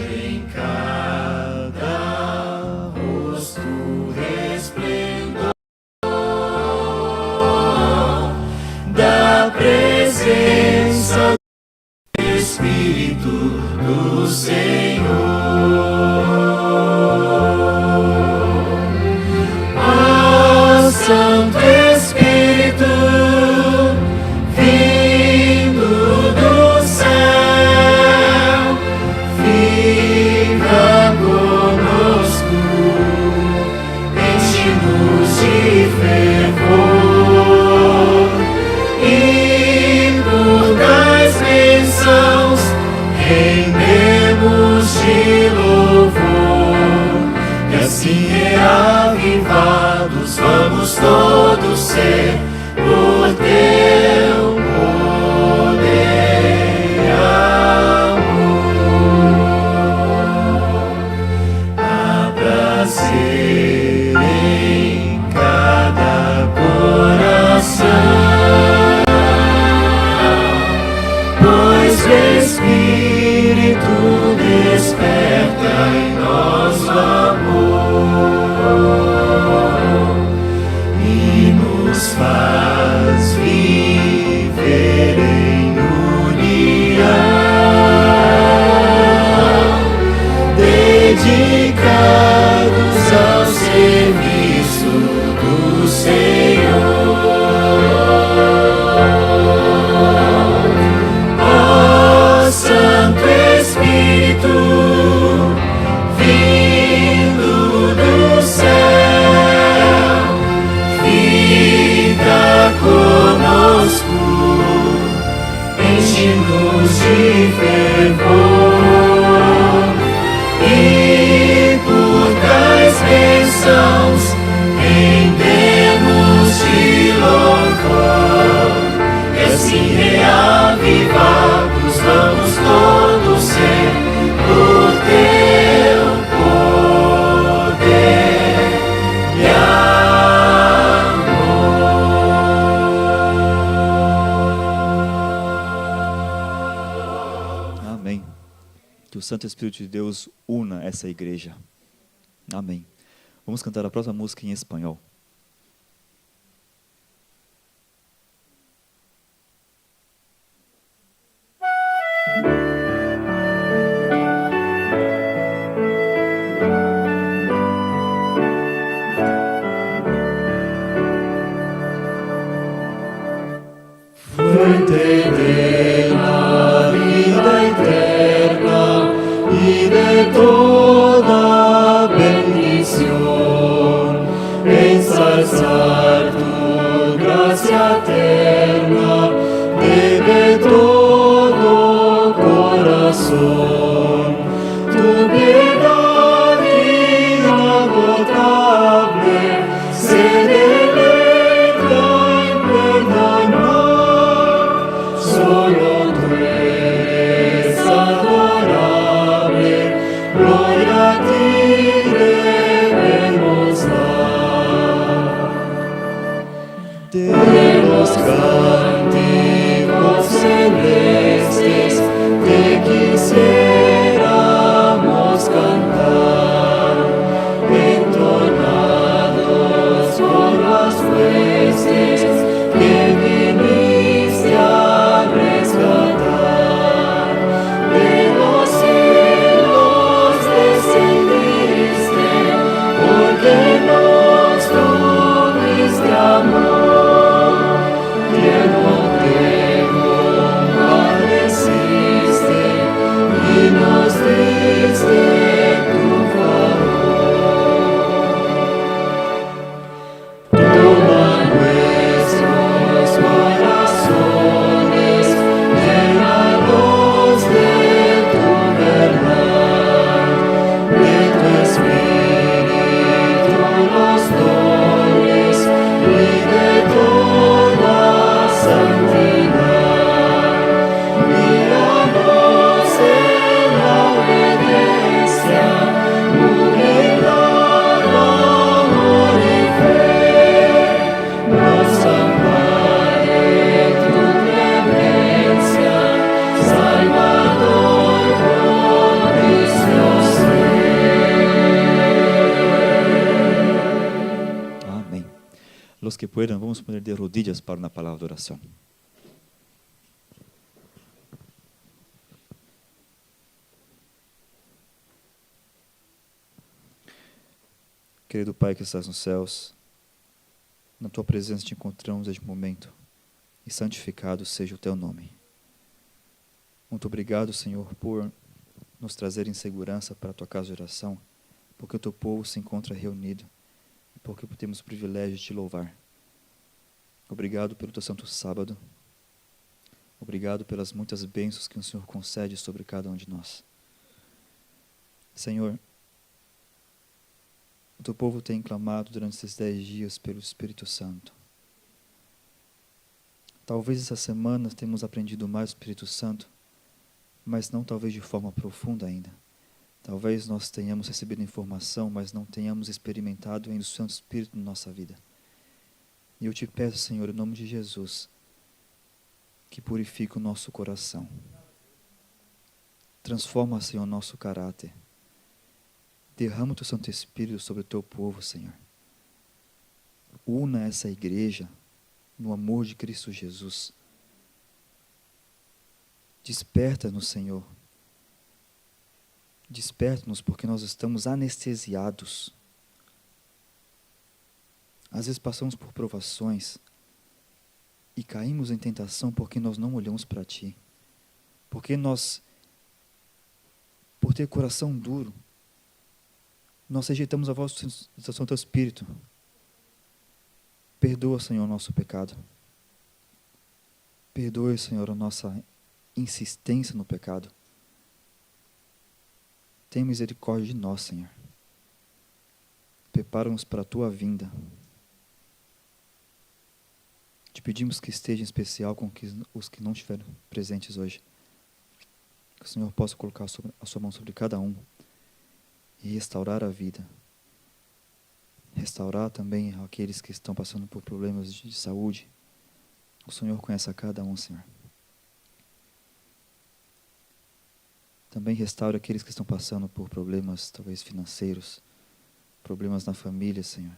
em cada rosto resplendor da presença do Espírito do Senhor. Ó Santo Espírito, vindo do céu, fica conosco, enche-nos de fervor e por tais bênçãos rendemos de louvor, e assim reavivados vamos todos ser por teu poder e amor. Há prazer em cada coração, pois o Espírito desperta em nós o amor e nos faz viver em união, dedicados ao serviço do Senhor. Ó Santo Espírito, vindo do céu, fica conosco, enche-nos de fervor e por tais bênçãos rendemos de louvor, e assim reavivados vamos todos ser por teu poder e amor. Amém. Que o Santo Espírito de Deus una essa igreja. Amém. Vamos cantar a próxima música em espanhol. Fuente de la vida eterna y de toda bendición, ensalzar tu gracia eterna debe todo corazón. Tu piedad inagotable se deleita en perdonar. Solo tú eres adorable, gloria a ti debemos dar. De los cánticos celestes te quisiera que puedan, vamos a poner de rodillas para una palabra de oración. Querido Pai que estás nos céus, na Tua presença te encontramos neste momento, e santificado seja o Teu nome. Muito obrigado, Senhor, por nos trazer em segurança para a Tua casa de oração, porque o Teu povo se encontra reunido, e porque temos o privilégio de Te louvar. Obrigado pelo Teu santo sábado, obrigado pelas muitas bênçãos que o Senhor concede sobre cada um de nós. Senhor, o Teu povo tem clamado durante esses 10 dias pelo Espírito Santo. Talvez essa semana temos aprendido mais o Espírito Santo, mas não talvez de forma profunda ainda. Talvez nós tenhamos recebido informação, mas não tenhamos experimentado ainda o Santo Espírito na nossa vida. E eu te peço, Senhor, em nome de Jesus, que purifique o nosso coração. Transforma, Senhor, o nosso caráter. Derrama o Teu Santo Espírito sobre o Teu povo, Senhor. Una essa igreja no amor de Cristo Jesus. Desperta-nos, Senhor. Desperta-nos porque nós estamos anestesiados. Às vezes passamos por provações e caímos em tentação porque nós não olhamos para Ti. Porque nós, por ter coração duro, nós rejeitamos a voz do Santo Espírito. Perdoa, Senhor, o nosso pecado. Perdoe, Senhor, a nossa insistência no pecado. Tenha misericórdia de nós, Senhor. Prepara-nos para a Tua vinda. Te pedimos que esteja em especial com os que não estiveram presentes hoje. Que o Senhor possa colocar a Sua mão sobre cada um e restaurar a vida. Restaurar também aqueles que estão passando por problemas de saúde. O Senhor conhece a cada um, Senhor. Também restaure aqueles que estão passando por problemas, talvez financeiros, problemas na família, Senhor.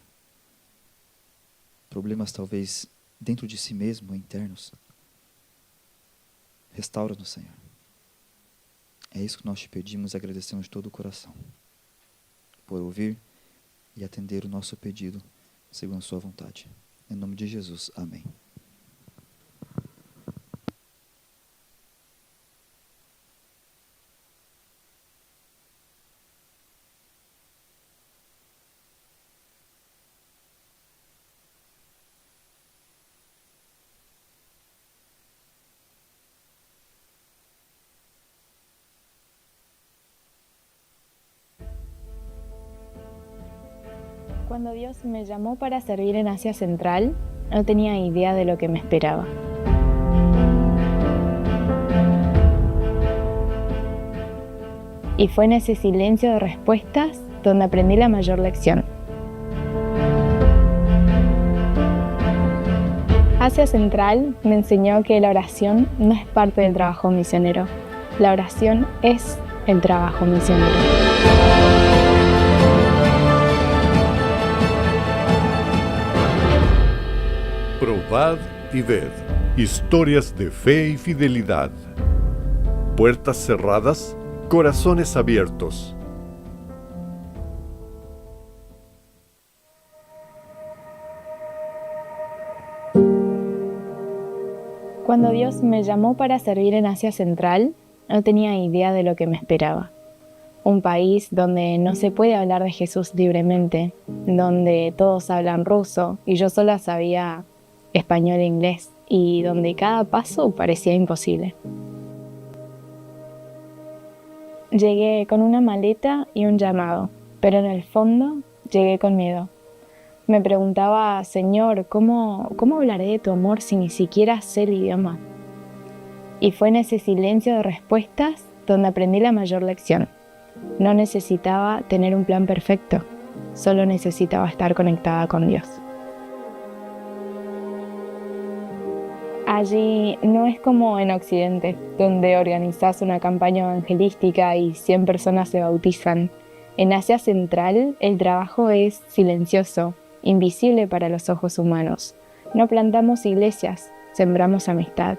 Problemas, talvez, dentro de si mesmo, internos. Restaura-nos, Senhor. É isso que nós te pedimos e agradecemos de todo o coração. Por ouvir e atender o nosso pedido, segundo a sua vontade. Em nome de Jesus. Amém. Cuando Dios me llamó para servir en Asia Central, no tenía idea de lo que me esperaba. Y fue en ese silencio de respuestas donde aprendí la mayor lección. Asia Central me enseñó que la oración no es parte del trabajo misionero. La oración es el trabajo misionero. Probad y ved. Historias de fe y fidelidad. Puertas cerradas, corazones abiertos. Cuando Dios me llamó para servir en Asia Central, no tenía idea de lo que me esperaba. Un país donde no se puede hablar de Jesús libremente, donde todos hablan ruso y yo sola sabía español e inglés, y donde cada paso parecía imposible. Llegué con una maleta y un llamado, pero en el fondo llegué con miedo. Me preguntaba, Señor, ¿cómo hablaré de tu amor si ni siquiera sé el idioma? Y fue en ese silencio de respuestas donde aprendí la mayor lección. No necesitaba tener un plan perfecto, solo necesitaba estar conectada con Dios. Allí no es como en Occidente, donde organizás una campaña evangelística y 100 personas se bautizan. En Asia Central el trabajo es silencioso, invisible para los ojos humanos. No plantamos iglesias, sembramos amistad.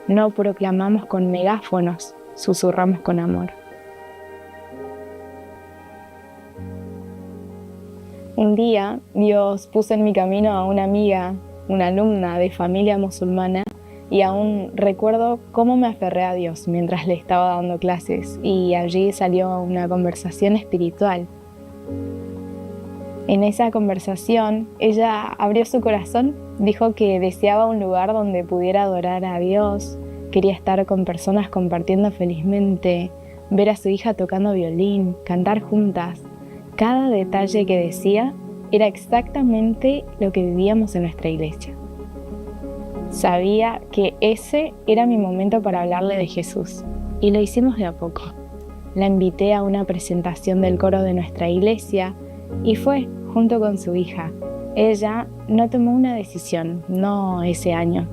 No proclamamos con megáfonos, susurramos con amor. Un día, Dios puso en mi camino a una amiga, una alumna de familia musulmana, y aún recuerdo cómo me aferré a Dios mientras le estaba dando clases, y allí salió una conversación espiritual. En esa conversación, ella abrió su corazón, dijo que deseaba un lugar donde pudiera adorar a Dios, quería estar con personas compartiendo felizmente, ver a su hija tocando violín, cantar juntas. Cada detalle que decía era exactamente lo que vivíamos en nuestra iglesia. Sabía que ese era mi momento para hablarle de Jesús, y lo hicimos de a poco. La invité a una presentación del coro de nuestra iglesia, y fue junto con su hija. Ella no tomó una decisión, no ese año,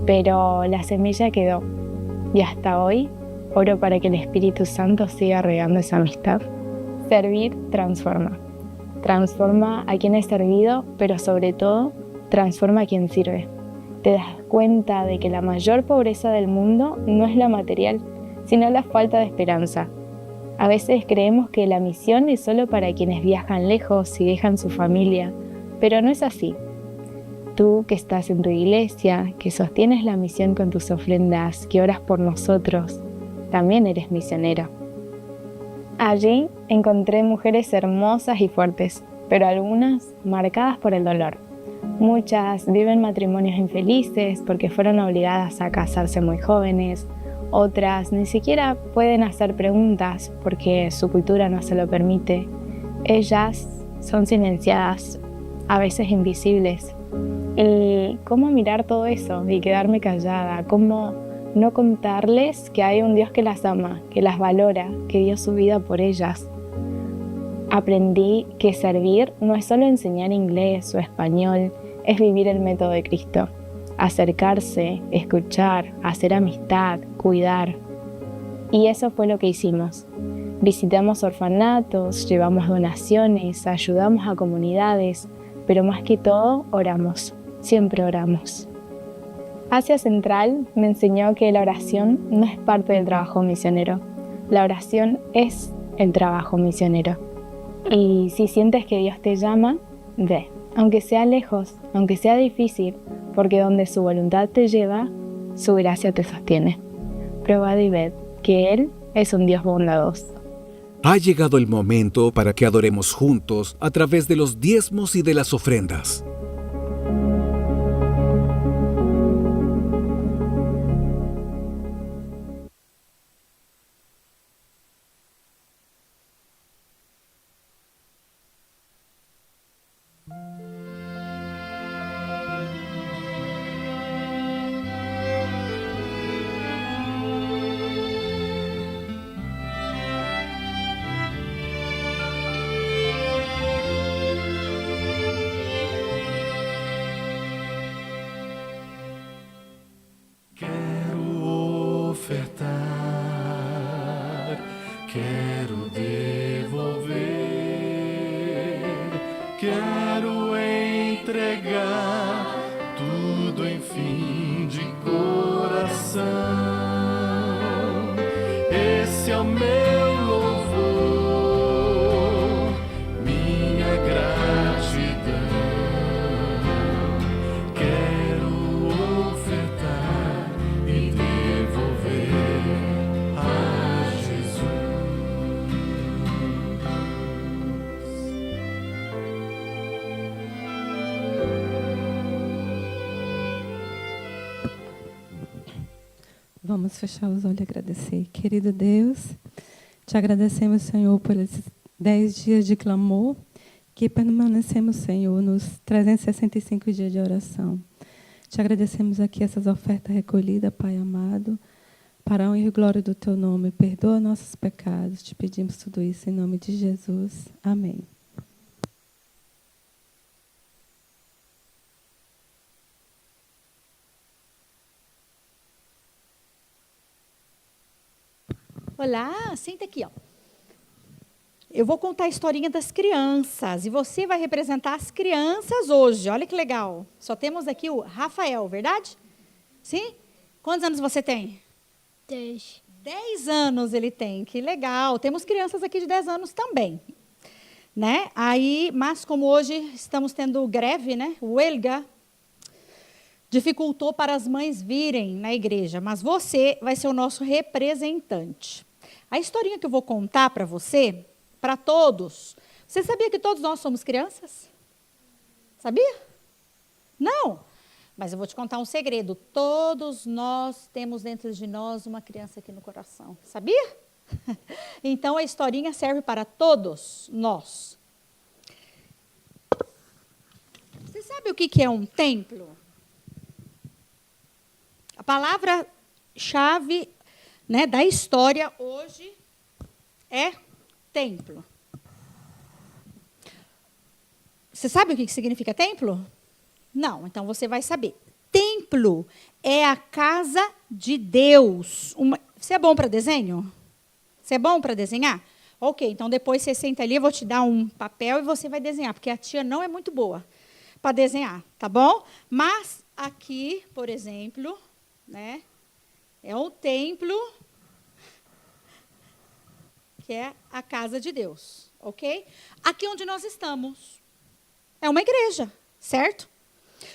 pero la semilla quedó. Y hasta hoy oro para que el Espíritu Santo siga regando esa amistad. Servir transforma. Transforma a quien es servido, pero sobre todo transforma a quien sirve. Te das cuenta de que la mayor pobreza del mundo no es la material, sino la falta de esperanza. A veces creemos que la misión es solo para quienes viajan lejos y dejan su familia, pero no es así. Tú que estás en tu iglesia, que sostienes la misión con tus ofrendas, que oras por nosotros, también eres misionero. Allí encontré mujeres hermosas y fuertes, pero algunas marcadas por el dolor. Muchas viven matrimonios infelices porque fueron obligadas a casarse muy jóvenes. Otras ni siquiera pueden hacer preguntas porque su cultura no se lo permite. Ellas son silenciadas, a veces invisibles. ¿Y cómo mirar todo eso y quedarme callada? ¿Cómo no contarles que hay un Dios que las ama, que las valora, que dio su vida por ellas? Aprendí que servir no es solo enseñar inglés o español, es vivir el método de Cristo. Acercarse, escuchar, hacer amistad, cuidar. Y eso fue lo que hicimos. Visitamos orfanatos, llevamos donaciones, ayudamos a comunidades, pero más que todo oramos, siempre oramos. Asia Central me enseñó que la oración no es parte del trabajo misionero. La oración es el trabajo misionero. Y si sientes que Dios te llama, ve, aunque sea lejos, aunque sea difícil, porque donde su voluntad te lleva, su gracia te sostiene. Probad y ved que Él es un Dios bondadoso. Ha llegado el momento para que adoremos juntos a través de los diezmos y de las ofrendas. Quero devolver, quero entregar tudo, enfim, de coração. Esse é o meu louvor, minha gratidão. Quero ofertar e devolver a Jesus. Vamos fechar os olhos e agradecer. Querido Deus, te agradecemos, Senhor, por esses 10 dias de clamor, que permanecemos, Senhor, nos 365 dias de oração. Te agradecemos aqui essas ofertas recolhidas, Pai amado, para a honra e glória do Teu nome. Perdoa nossos pecados. Te pedimos tudo isso em nome de Jesus. Amém. Olá, senta aqui, ó. Eu vou contar a historinha das crianças. E você vai representar as crianças hoje. Olha que legal. Só temos aqui o Rafael, verdade? Sim? Quantos anos você tem? 10. 10 anos ele tem. Que legal. Temos crianças aqui de 10 anos também. Né? Aí, mas como hoje estamos tendo greve, né? Huelga, dificultou para as mães virem na igreja. Mas você vai ser o nosso representante. A historinha que eu vou contar para você, para todos. Você sabia que todos nós somos crianças? Sabia? Não. Mas eu vou te contar um segredo. Todos nós temos dentro de nós uma criança aqui no coração. Sabia? Então a historinha serve para todos nós. Você sabe o que é um templo? A palavra-chave, né, da história hoje é templo. Você sabe o que significa templo? Não, então você vai saber. Templo é a casa de Deus. Você é bom para desenho? Você é bom para desenhar? Ok, então depois você senta ali, eu vou te dar um papel e você vai desenhar, porque a tia não é muito boa para desenhar, tá bom? Mas aqui, por exemplo, né, é um templo que é a casa de Deus, ok? Aqui onde nós estamos é uma igreja, certo?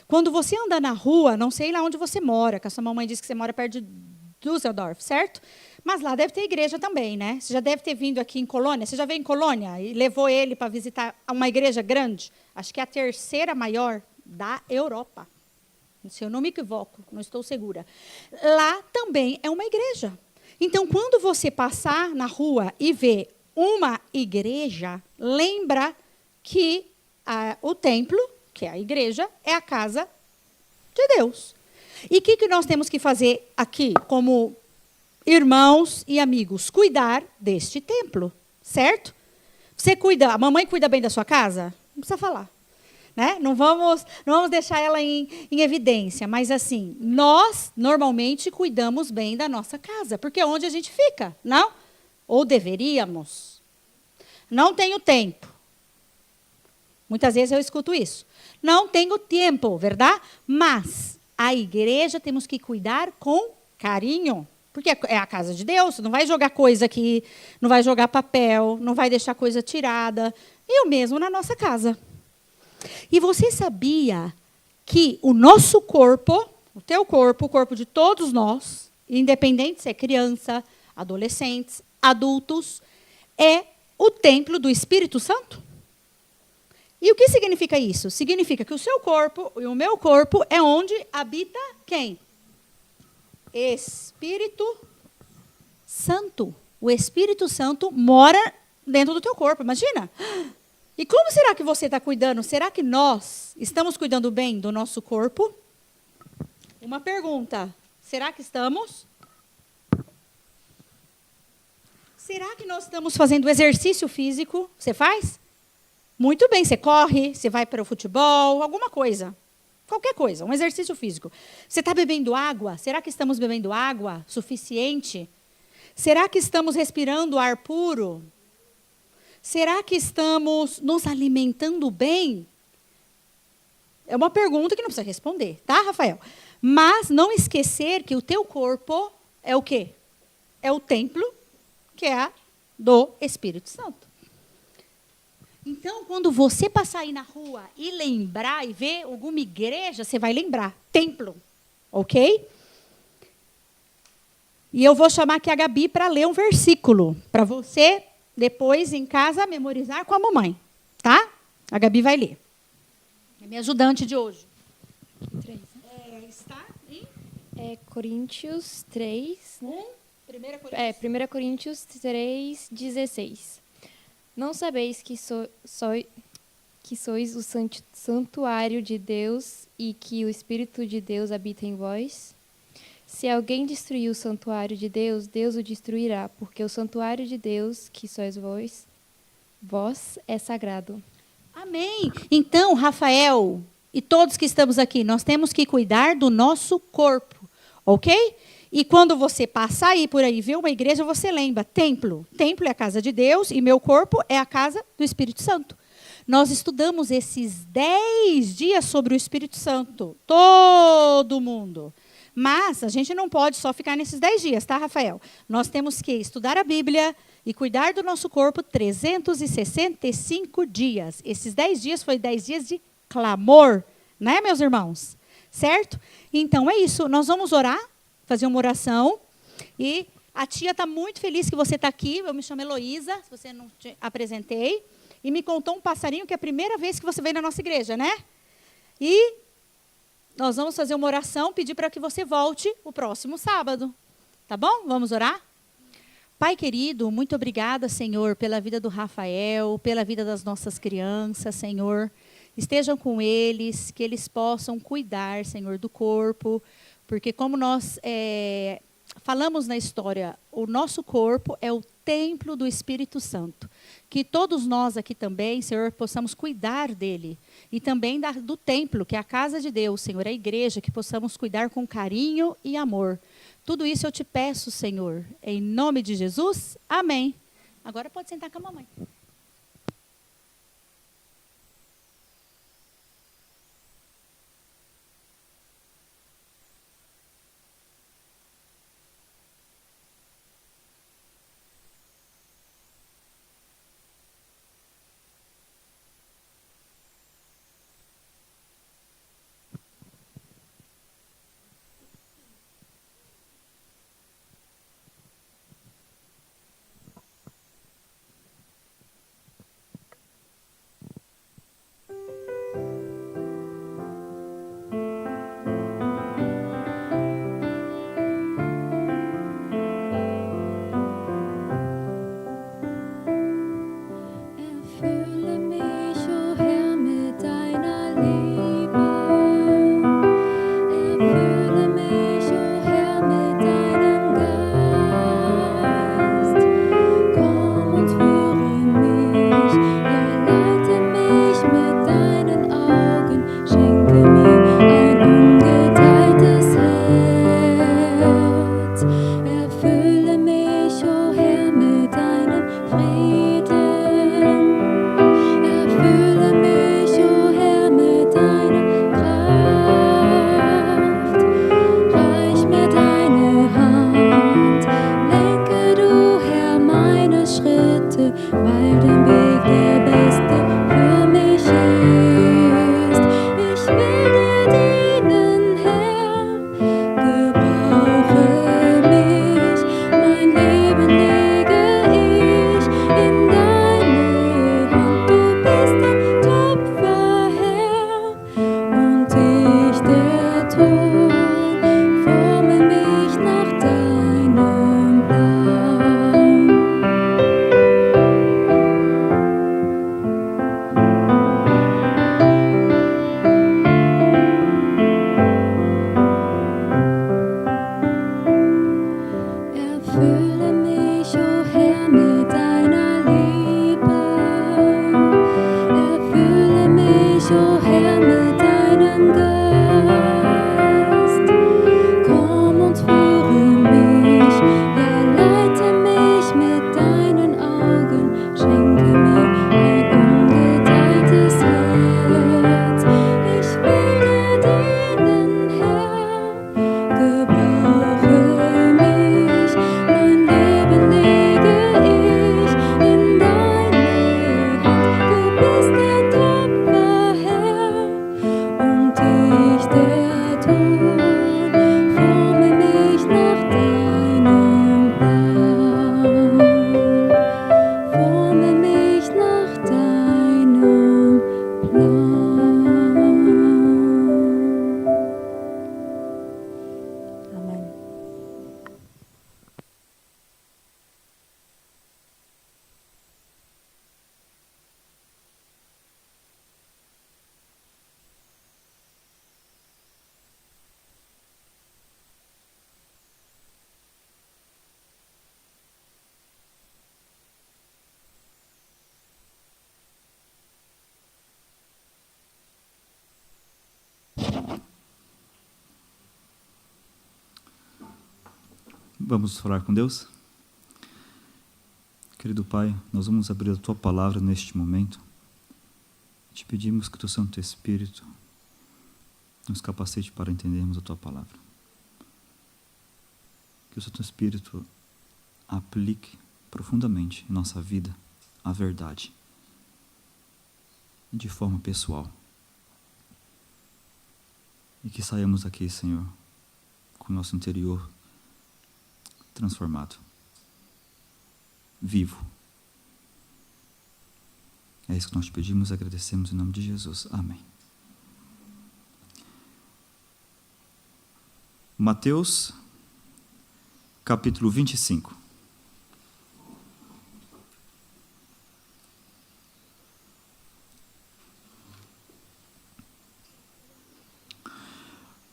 Quando você anda na rua, não sei lá onde você mora, que a sua mamãe disse que você mora perto de Düsseldorf, certo? Mas lá deve ter igreja também, né? Você já deve ter vindo aqui em Colônia. Você já veio em Colônia e levou ele para visitar uma igreja grande? Acho que é a terceira maior da Europa. Se eu não me equivoco, não estou segura. Lá também é uma igreja. Então, quando você passar na rua e ver uma igreja, lembra que o templo, que é a igreja, é a casa de Deus. E o que nós temos que fazer aqui, como irmãos e amigos? Cuidar deste templo, certo? Você cuida, a mamãe cuida bem da sua casa? Não precisa falar. Né? Não vamos deixar ela em evidência, mas assim, nós normalmente cuidamos bem da nossa casa, porque é onde a gente fica, não? Ou deveríamos. Não tenho tempo. Muitas vezes eu escuto isso. Não tenho tempo, verdade? Mas a igreja temos que cuidar com carinho, porque é a casa de Deus, não vai jogar coisa aqui, não vai jogar papel, não vai deixar coisa tirada. E o mesmo na nossa casa. E você sabia que o nosso corpo, o teu corpo, o corpo de todos nós, independente se é criança, adolescentes, adultos, é o templo do Espírito Santo? E o que significa isso? Significa que o seu corpo e o meu corpo é onde habita quem? Espírito Santo. O Espírito Santo mora dentro do teu corpo, imagina. E como será que você está cuidando? Será que nós estamos cuidando bem do nosso corpo? Uma pergunta. Será que estamos? Será que nós estamos fazendo exercício físico? Você faz? Muito bem, você corre, você vai para o futebol, alguma coisa. Qualquer coisa, um exercício físico. Você está bebendo água? Será que estamos bebendo água suficiente? Será que estamos respirando ar puro? Será que estamos nos alimentando bem? É uma pergunta que não precisa responder, tá, Rafael? Mas não esquecer que o teu corpo é o quê? É o templo, que é do Espírito Santo. Então, quando você passar aí na rua e lembrar e ver alguma igreja, você vai lembrar. Templo, ok? E eu vou chamar aqui a Gabi para ler um versículo, para você, depois, em casa, memorizar com a mamãe. Tá? A Gabi vai ler. É minha ajudante de hoje. 3. Está em... Coríntios 3, né? 1 1 Coríntios 3, 16. Não sabeis que sois o santuário de Deus e que o Espírito de Deus habita em vós? Se alguém destruir o santuário de Deus, Deus o destruirá, porque o santuário de Deus, que sois vós é sagrado. Amém. Então, Rafael e todos que estamos aqui, nós temos que cuidar do nosso corpo, ok? E quando você passar aí por aí, ver uma igreja, você lembra, templo. Templo é a casa de Deus e meu corpo é a casa do Espírito Santo. Nós estudamos esses 10 dias sobre o Espírito Santo. Todo mundo. Mas a gente não pode só ficar nesses 10 dias, tá, Rafael? Nós temos que estudar a Bíblia e cuidar do nosso corpo 365 dias. Esses 10 dias foi 10 dias de clamor, né, meus irmãos? Certo? Então é isso. Nós vamos orar, fazer uma oração. E a tia está muito feliz que você está aqui. Eu me chamo Heloísa, se você não te apresentei. E me contou um passarinho que é a primeira vez que você veio na nossa igreja, né? E nós vamos fazer uma oração, pedir para que você volte o próximo sábado. Tá bom? Vamos orar? Pai querido, muito obrigada, Senhor, pela vida do Rafael, pela vida das nossas crianças, Senhor. Estejam com eles, que eles possam cuidar, Senhor, do corpo, porque como nós falamos na história, o nosso corpo é o templo do Espírito Santo. Que todos nós aqui também, Senhor, possamos cuidar dele. E também do templo, que é a casa de Deus, Senhor, a igreja, que possamos cuidar com carinho e amor. Tudo isso eu te peço, Senhor, em nome de Jesus. Amém. Agora pode sentar com a mamãe. Erfülle mich, o Herr, mit deiner Liebe. Erfülle mich, o Herr, mit deinem Geist. Komm und führe mich, ja, leite mich mit deinen Augen. Schenke mir ein ungeteiltes Herz. Erfülle mich, o Herr, mit deinem Frieden. Erfülle mich, o Herr, mit deiner Kraft. Reich mir deine Hand, lenke du, Herr, meine Schritte, weil dein Weg der beste für mich ist. Ich will dir dienen, Herr, gebrauche mich, mein Leben lege ich in deine Hand. Du bist der Töpfer, Herr, und ich der Ton. Forme mich nach deinem Plan. Vamos falar com Deus? Querido Pai, nós vamos abrir a Tua palavra neste momento. Te pedimos que o Teu Santo Espírito nos capacite para entendermos a Tua palavra. Que o Santo Espírito aplique profundamente em nossa vida a verdade, de forma pessoal. E que saiamos daqui, Senhor, com o nosso interior transformado, vivo. É isso que nós te pedimos e agradecemos em nome de Jesus. Amém. Mateus, capítulo 25.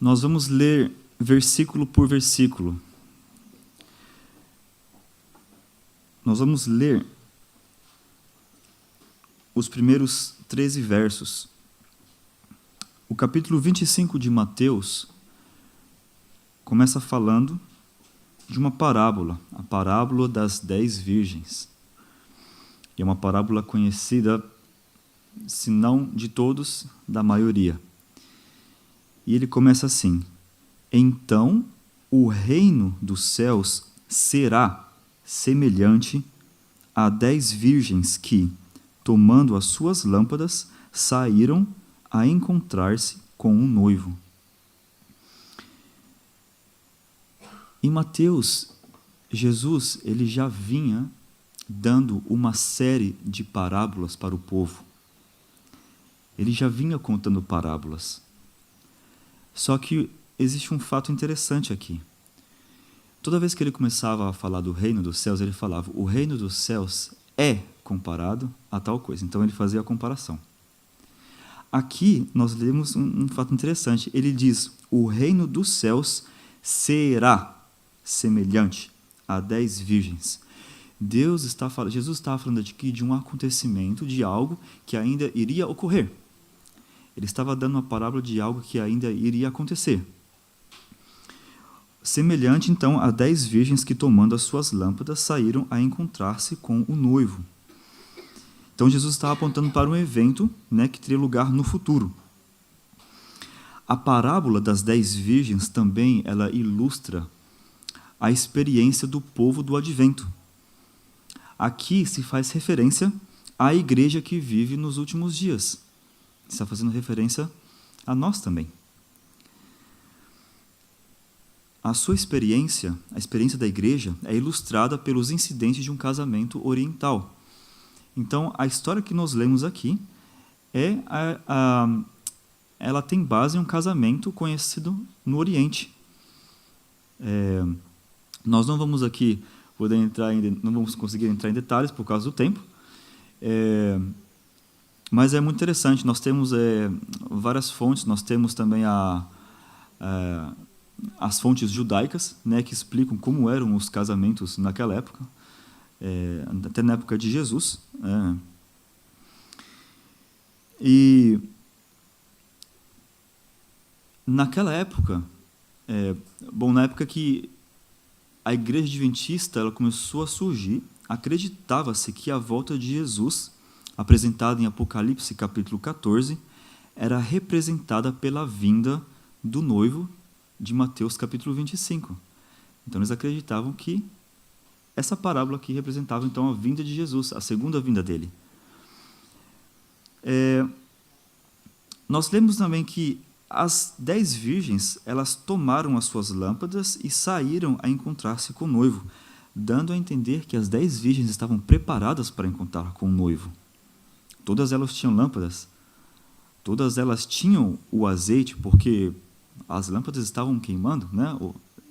Nós vamos ler versículo por versículo. Nós vamos ler os primeiros 13 versos. O capítulo 25 de Mateus começa falando de uma parábola, a parábola das 10 virgens. E é uma parábola conhecida, se não de todos, da maioria. E ele começa assim: então o reino dos céus será semelhante a 10 virgens que, tomando as suas lâmpadas, saíram a encontrar-se com um noivo. Em Mateus, Jesus ele já vinha dando uma série de parábolas para o povo. Ele já vinha contando parábolas. Só que existe um fato interessante aqui. Toda vez que ele começava a falar do reino dos céus, ele falava: o reino dos céus é comparado a tal coisa. Então ele fazia a comparação. Aqui nós lemos um fato interessante. Ele diz: o reino dos céus será semelhante a 10 virgens. Jesus estava falando aqui de um acontecimento, de algo que ainda iria ocorrer. Ele estava dando uma parábola de algo que ainda iria acontecer. Semelhante, então, a 10 virgens que, tomando as suas lâmpadas, saíram a encontrar-se com o noivo. Então, Jesus estava apontando para um evento, que teria lugar no futuro. A parábola das 10 virgens também ela ilustra a experiência do povo do advento. Aqui se faz referência à igreja que vive nos últimos dias. Está fazendo referência a nós também. A sua experiência, a experiência da igreja, é ilustrada pelos incidentes de um casamento oriental. Então, a história que nós lemos aqui ela tem base em um casamento conhecido no Oriente. Nós não vamos aqui não vamos conseguir entrar em detalhes por causa do tempo. Mas é muito interessante, nós temos várias fontes, nós temos também as fontes judaicas, que explicam como eram os casamentos naquela época, até na época de Jesus. E naquela época, na época que a igreja adventista ela começou a surgir, acreditava-se que a volta de Jesus, apresentada em Apocalipse capítulo 14, era representada pela vinda do noivo de Mateus capítulo 25. Então eles acreditavam que essa parábola aqui representava então a vinda de Jesus, a segunda vinda dele. Nós lemos também que as 10 virgens, elas tomaram as suas lâmpadas e saíram a encontrar-se com o noivo, dando a entender que as 10 virgens estavam preparadas para encontrar com o noivo. Todas elas tinham lâmpadas, todas elas tinham o azeite, porque as lâmpadas estavam queimando,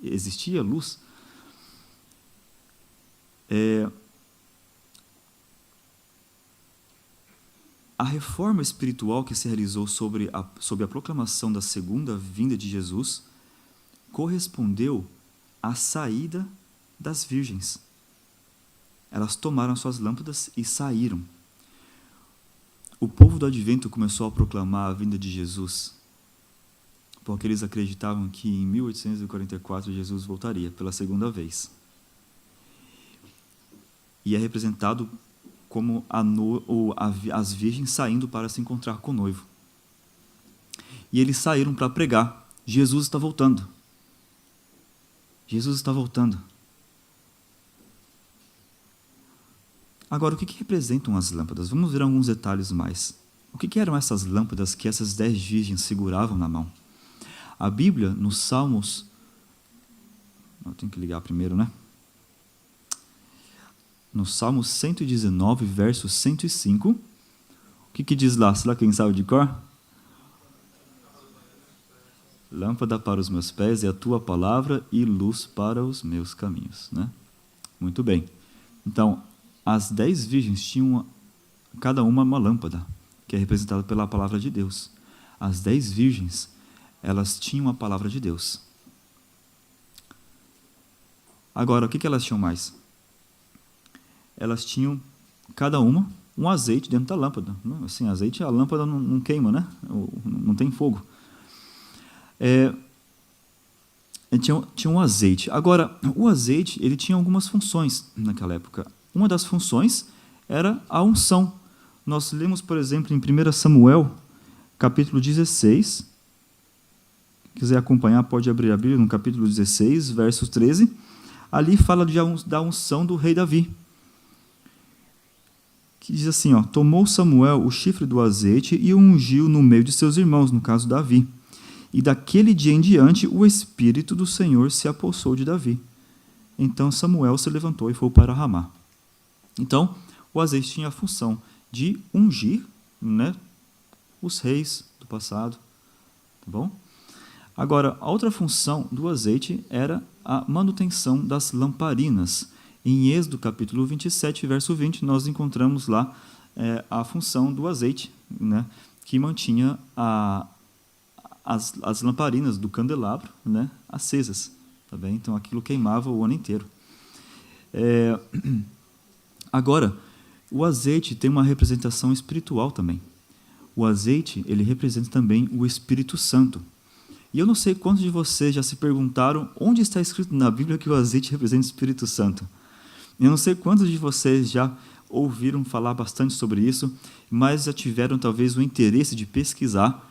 existia luz. A reforma espiritual que se realizou sob a proclamação da segunda vinda de Jesus correspondeu à saída das virgens. Elas tomaram suas lâmpadas e saíram. O povo do advento começou a proclamar a vinda de Jesus. porque eles acreditavam que em 1844 Jesus voltaria pela segunda vez. E é representado como as virgens saindo para se encontrar com o noivo. E eles saíram para pregar: Jesus está voltando. Jesus está voltando. Agora, o que representam as lâmpadas? Vamos ver alguns detalhes mais. O que eram essas lâmpadas que essas 10 virgens seguravam na mão? A Bíblia, nos Salmos... Eu tenho que ligar primeiro, né? No Salmo 119, verso 105, o que diz lá? Será que alguém sabe de cor? Lâmpada para os meus pés é a tua palavra e luz para os meus caminhos. Né? Muito bem. Então, as 10 virgens tinham cada uma lâmpada, que é representada pela palavra de Deus. As 10 virgens, elas tinham a palavra de Deus. Agora, o que elas tinham mais? Elas tinham, cada uma, um azeite dentro da lâmpada. Assim, azeite, a lâmpada não queima, né? Não tem fogo. Tinha um azeite. Agora, o azeite, ele tinha algumas funções naquela época. Uma das funções era a unção. Nós lemos, por exemplo, em 1 Samuel, capítulo 16. Se quiser acompanhar, pode abrir a Bíblia no capítulo 16, verso 13. Ali fala da unção do rei Davi. Que diz assim, tomou Samuel o chifre do azeite e o ungiu no meio de seus irmãos, no caso Davi. E daquele dia em diante, o Espírito do Senhor se apossou de Davi. Então Samuel se levantou e foi para Ramá. Então, o azeite tinha a função de ungir, né, os reis do passado. Tá bom? Agora, a outra função do azeite era a manutenção das lamparinas. Em Êxodo, capítulo 27, verso 20, nós encontramos lá a função do azeite, né, que mantinha as lamparinas do candelabro, né, acesas. Tá bem? Então, aquilo queimava o ano inteiro. Agora, o azeite tem uma representação espiritual também. O azeite, ele representa também o Espírito Santo. E eu não sei quantos de vocês já se perguntaram onde está escrito na Bíblia que o azeite representa o Espírito Santo. Eu não sei quantos de vocês já ouviram falar bastante sobre isso, mas já tiveram talvez o interesse de pesquisar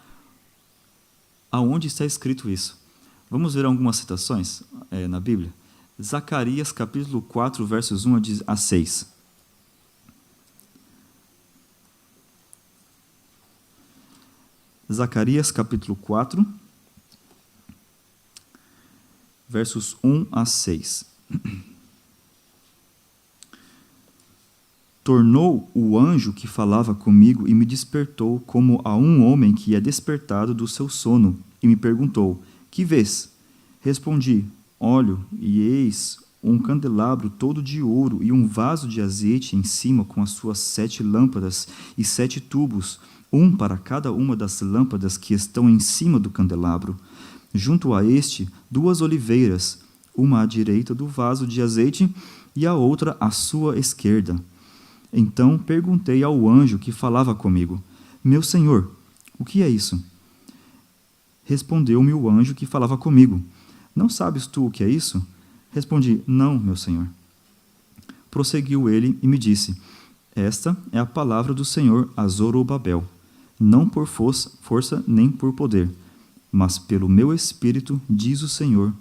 aonde está escrito isso. Vamos ver algumas citações na Bíblia? Zacarias, capítulo 4, versos 1 a 6. Zacarias, capítulo 4, versos 1 a 6. Tornou o anjo que falava comigo e me despertou como a um homem que é despertado do seu sono, e me perguntou: que vês? Respondi: olho, e eis um candelabro todo de ouro e um vaso de azeite em cima com as suas 7 lâmpadas e 7 tubos, um para cada uma das lâmpadas que estão em cima do candelabro. Junto a este, 2 oliveiras, uma à direita do vaso de azeite e a outra à sua esquerda. Então perguntei ao anjo que falava comigo: meu senhor, o que é isso? Respondeu-me o anjo que falava comigo: não sabes tu o que é isso? Respondi: não, meu senhor. Prosseguiu ele e me disse: esta é a palavra do Senhor a Zorobabel, não por força nem por poder, mas pelo meu espírito, diz o Senhor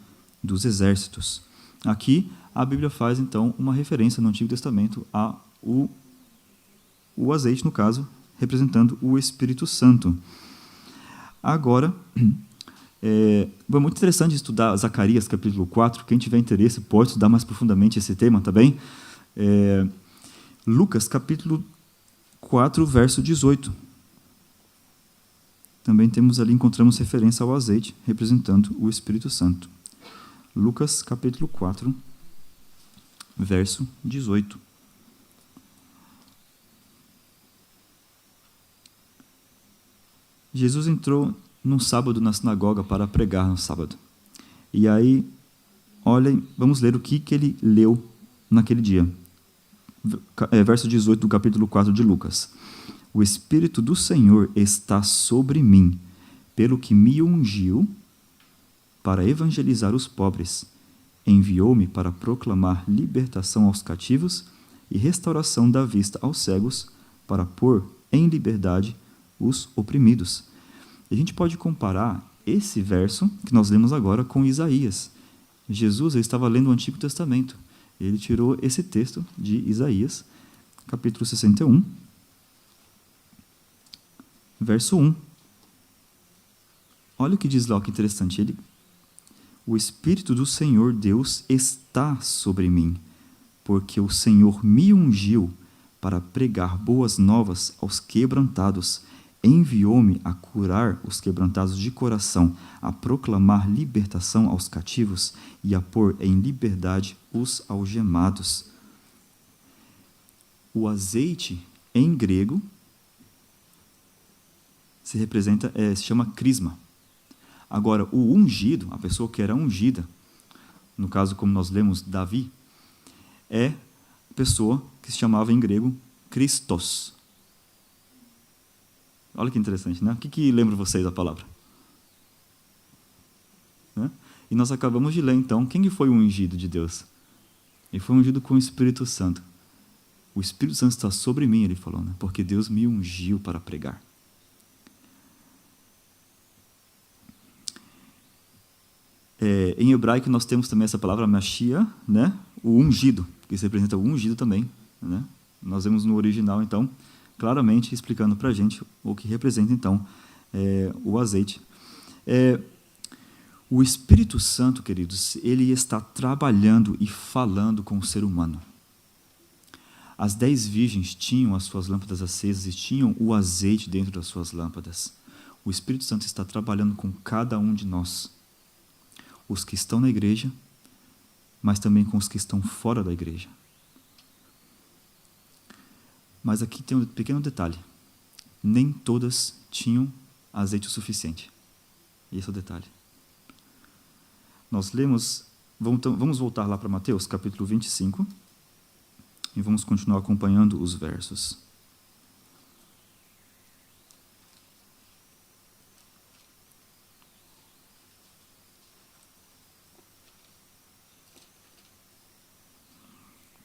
dos exércitos. Aqui a Bíblia faz então uma referência no Antigo Testamento ao azeite, no caso, representando o Espírito Santo. Agora, é muito interessante estudar Zacarias, capítulo 4. Quem tiver interesse pode estudar mais profundamente esse tema, tá bem? Lucas, capítulo 4, verso 18. Também encontramos referência ao azeite, representando o Espírito Santo. Lucas, capítulo 4, verso 18. Jesus entrou num sábado na sinagoga para pregar no sábado. E aí, olhem, vamos ler o que ele leu naquele dia. Verso 18 do capítulo 4 de Lucas. O Espírito do Senhor está sobre mim, pelo que me ungiu para evangelizar os pobres. Enviou-me para proclamar libertação aos cativos e restauração da vista aos cegos, para pôr em liberdade os oprimidos. E a gente pode comparar esse verso que nós lemos agora com Isaías. Jesus estava lendo o Antigo Testamento. Ele tirou esse texto de Isaías, capítulo 61, verso 1. Olha o que diz lá, que interessante. O Espírito do Senhor Deus está sobre mim, porque o Senhor me ungiu para pregar boas novas aos quebrantados. Enviou-me a curar os quebrantados de coração, a proclamar libertação aos cativos e a pôr em liberdade os algemados. O azeite, em grego, se chama crisma. Agora, o ungido, a pessoa que era ungida, no caso, como nós lemos, Davi, é a pessoa que se chamava em grego Christos. Olha que interessante, né? O que lembra vocês da palavra? Né? E nós acabamos de ler, então, quem foi o ungido de Deus? Ele foi ungido com o Espírito Santo. O Espírito Santo está sobre mim, ele falou, né? Porque Deus me ungiu para pregar. Em hebraico nós temos também essa palavra Mashiach, né? O ungido, que isso representa o ungido também, né? Nós vemos no original, então, claramente explicando para a gente o que representa, então, o azeite. O Espírito Santo, queridos, ele está trabalhando e falando com o ser humano. As 10 virgens tinham as suas lâmpadas acesas e tinham o azeite dentro das suas lâmpadas. O Espírito Santo está trabalhando com cada um de nós. Os que estão na igreja, mas também com os que estão fora da igreja. Mas aqui tem um pequeno detalhe. Nem todas tinham azeite o suficiente. Esse é o detalhe. Nós lemos, vamos voltar lá para Mateus, capítulo 25, e vamos continuar acompanhando os versos.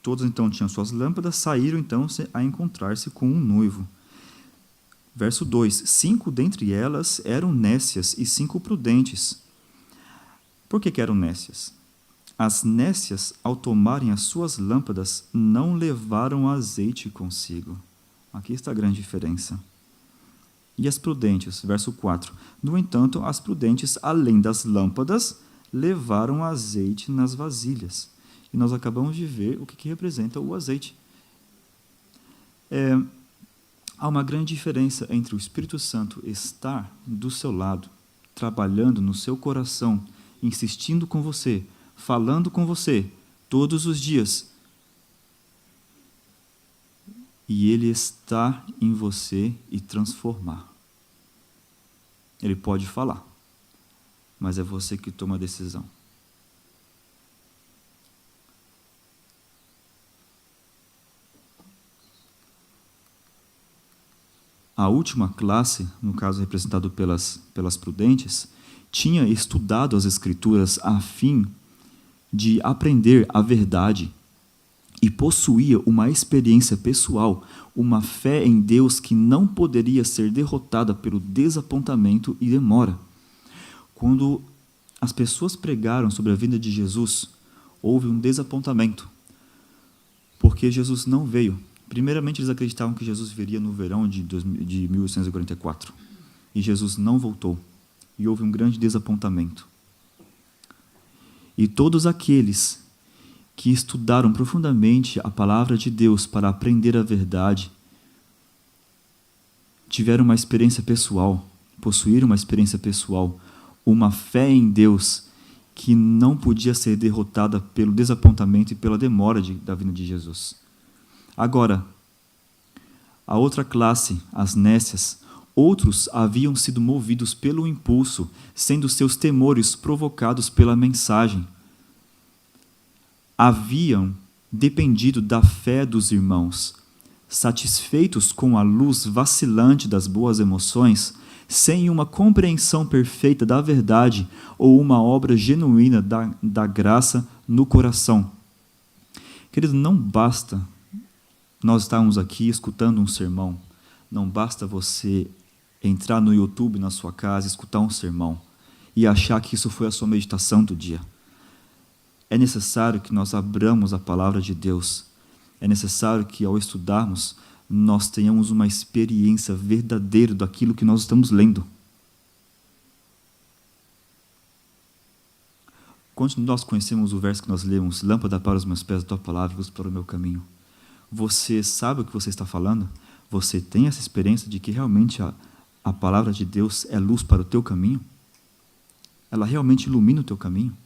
Todos então tinham suas lâmpadas, saíram então a encontrar-se com um noivo. Verso 2: 5 dentre elas eram nécias e 5 prudentes. Por que eram nécias? As nécias, ao tomarem as suas lâmpadas, não levaram azeite consigo. Aqui está a grande diferença. E as prudentes, verso 4. No entanto, as prudentes, além das lâmpadas, levaram azeite nas vasilhas. E nós acabamos de ver o que representa o azeite. Há uma grande diferença entre o Espírito Santo estar do seu lado, trabalhando no seu coração, insistindo com você, falando com você todos os dias, e ele estar em você e transformar. Ele pode falar, mas é você que toma a decisão. A última classe, no caso representado pelas prudentes, tinha estudado as Escrituras a fim de aprender a verdade e possuía uma experiência pessoal, uma fé em Deus que não poderia ser derrotada pelo desapontamento e demora. Quando as pessoas pregaram sobre a vinda de Jesus, houve um desapontamento, porque Jesus não veio. Primeiramente, eles acreditavam que Jesus viria no verão de 1844. E Jesus não voltou. E houve um grande desapontamento. E todos aqueles que estudaram profundamente a palavra de Deus para aprender a verdade, tiveram uma experiência pessoal, possuíram uma experiência pessoal, uma fé em Deus que não podia ser derrotada pelo desapontamento e pela demora da vinda de Jesus. Agora, a outra classe, as nécias, outros haviam sido movidos pelo impulso, sendo seus temores provocados pela mensagem. Haviam dependido da fé dos irmãos. Satisfeitos com a luz vacilante das boas emoções, sem uma compreensão perfeita da verdade ou uma obra genuína da graça no coração. Querido, não basta nós estarmos aqui escutando um sermão, não basta você entrar no YouTube na sua casa, escutar um sermão e achar que isso foi a sua meditação do dia. É necessário que nós abramos a palavra de Deus. É necessário que, ao estudarmos, nós tenhamos uma experiência verdadeira daquilo que nós estamos lendo. Quando nós conhecemos o verso que nós lemos, lâmpada para os meus pés, a tua palavra, luz para o meu caminho, você sabe o que você está falando? Você tem essa experiência de que realmente a palavra de Deus é luz para o teu caminho? Ela realmente ilumina o teu caminho?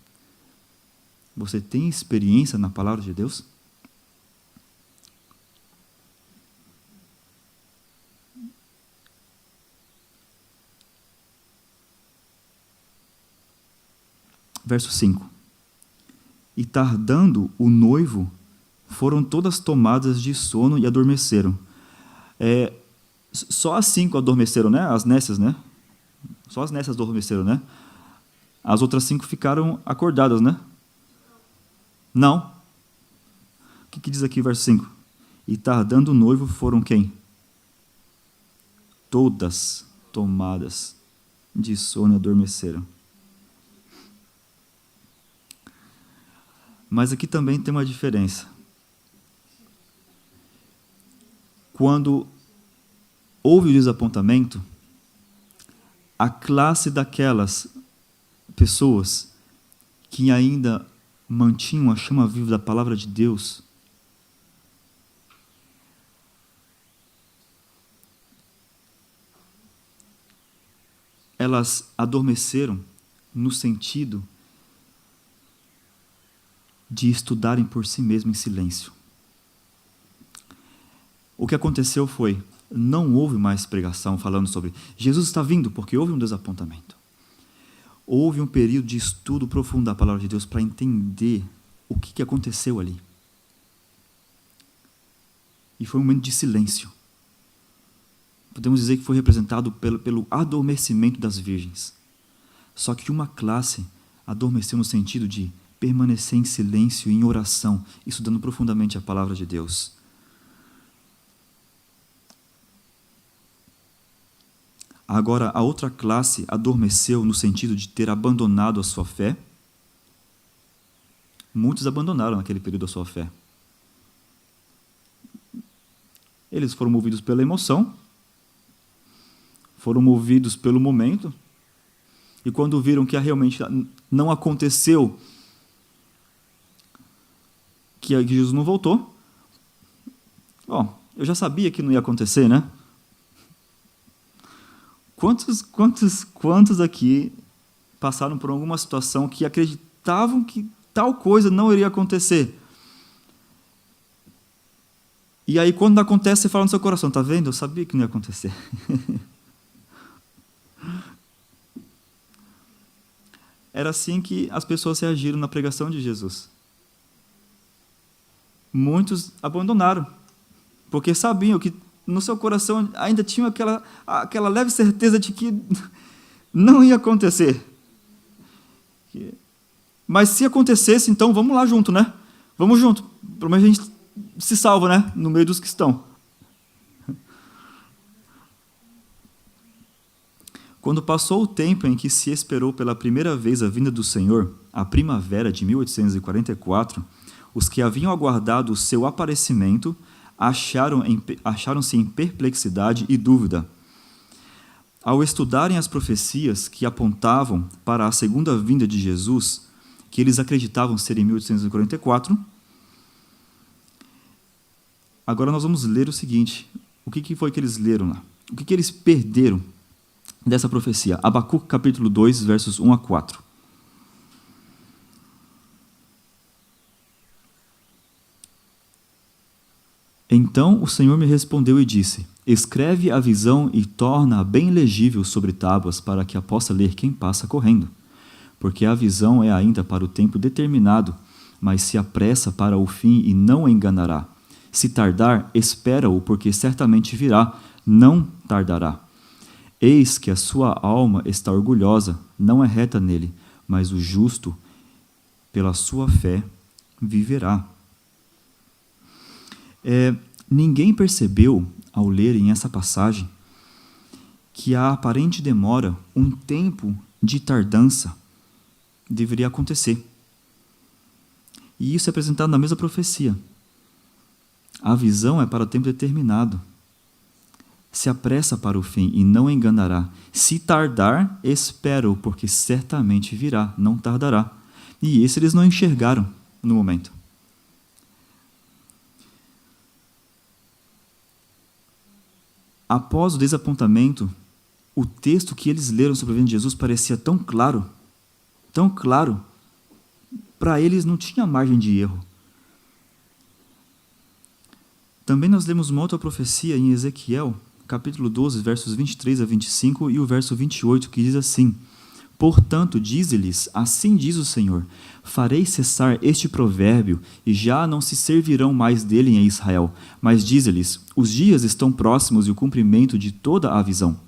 Você tem experiência na palavra de Deus? Verso 5. E tardando o noivo, foram todas tomadas de sono e adormeceram. Só as 5 adormeceram, né? As nécias, né? Só as nécias adormeceram, né? As outras 5 ficaram acordadas, né? Não. O que diz aqui o verso 5? E tardando o noivo, foram quem? Todas tomadas de sono e adormeceram. Mas aqui também tem uma diferença. Quando houve o desapontamento, a classe daquelas pessoas que ainda mantinham a chama viva da palavra de Deus, elas adormeceram no sentido de estudarem por si mesmos em silêncio. O que aconteceu foi, não houve mais pregação falando sobre Jesus está vindo, porque houve um desapontamento. Houve um período de estudo profundo da palavra de Deus para entender o que aconteceu ali. E foi um momento de silêncio. Podemos dizer que foi representado pelo adormecimento das virgens. Só que uma classe adormeceu no sentido de permanecer em silêncio, em oração, estudando profundamente a palavra de Deus. Agora, a outra classe adormeceu no sentido de ter abandonado a sua fé. Muitos abandonaram naquele período a sua fé. Eles foram movidos pela emoção, foram movidos pelo momento, e quando viram que realmente não aconteceu, que Jesus não voltou, eu já sabia que não ia acontecer, né? Quantos aqui passaram por alguma situação que acreditavam que tal coisa não iria acontecer? E aí, quando acontece, você fala no seu coração, tá vendo? Eu sabia que não ia acontecer. Era assim que as pessoas reagiram na pregação de Jesus. Muitos abandonaram, porque sabiam que no seu coração ainda tinham aquela leve certeza de que não ia acontecer. Mas se acontecesse, então vamos lá junto, né? Vamos junto. Pelo menos a gente se salva, né? No meio dos que estão. Quando passou o tempo em que se esperou pela primeira vez a vinda do Senhor, a primavera de 1844, os que haviam aguardado o seu aparecimento acharam-se em perplexidade e dúvida. Ao estudarem as profecias que apontavam para a segunda vinda de Jesus, que eles acreditavam ser em 1844, agora nós vamos ler o seguinte. O que foi que eles leram lá? O que eles perderam dessa profecia? Abacuque capítulo 2, versos 1 a 4. Então o Senhor me respondeu e disse: escreve a visão e torna-a bem legível sobre tábuas, para que a possa ler quem passa correndo. Porque a visão é ainda para o tempo determinado, mas se apressa para o fim e não enganará. Se tardar, espera-o, porque certamente virá, não tardará. Eis que a sua alma está orgulhosa, não é reta nele, mas o justo, pela sua fé, viverá. Ninguém percebeu, ao lerem essa passagem, que a aparente demora, um tempo de tardança, deveria acontecer. E isso é apresentado na mesma profecia. A visão é para o tempo determinado. Se apressa para o fim e não enganará. Se tardar, espero, porque certamente virá, não tardará. E esse eles não enxergaram no momento. Após o desapontamento, o texto que eles leram sobre a vinda de Jesus parecia tão claro, para eles não tinha margem de erro. Também nós lemos uma outra profecia em Ezequiel, capítulo 12, versos 23 a 25 e o verso 28, que diz assim: Portanto, dize-lhes, assim diz o Senhor, farei cessar este provérbio, e já não se servirão mais dele em Israel. Mas dize-lhes, os dias estão próximos e o cumprimento de toda a visão.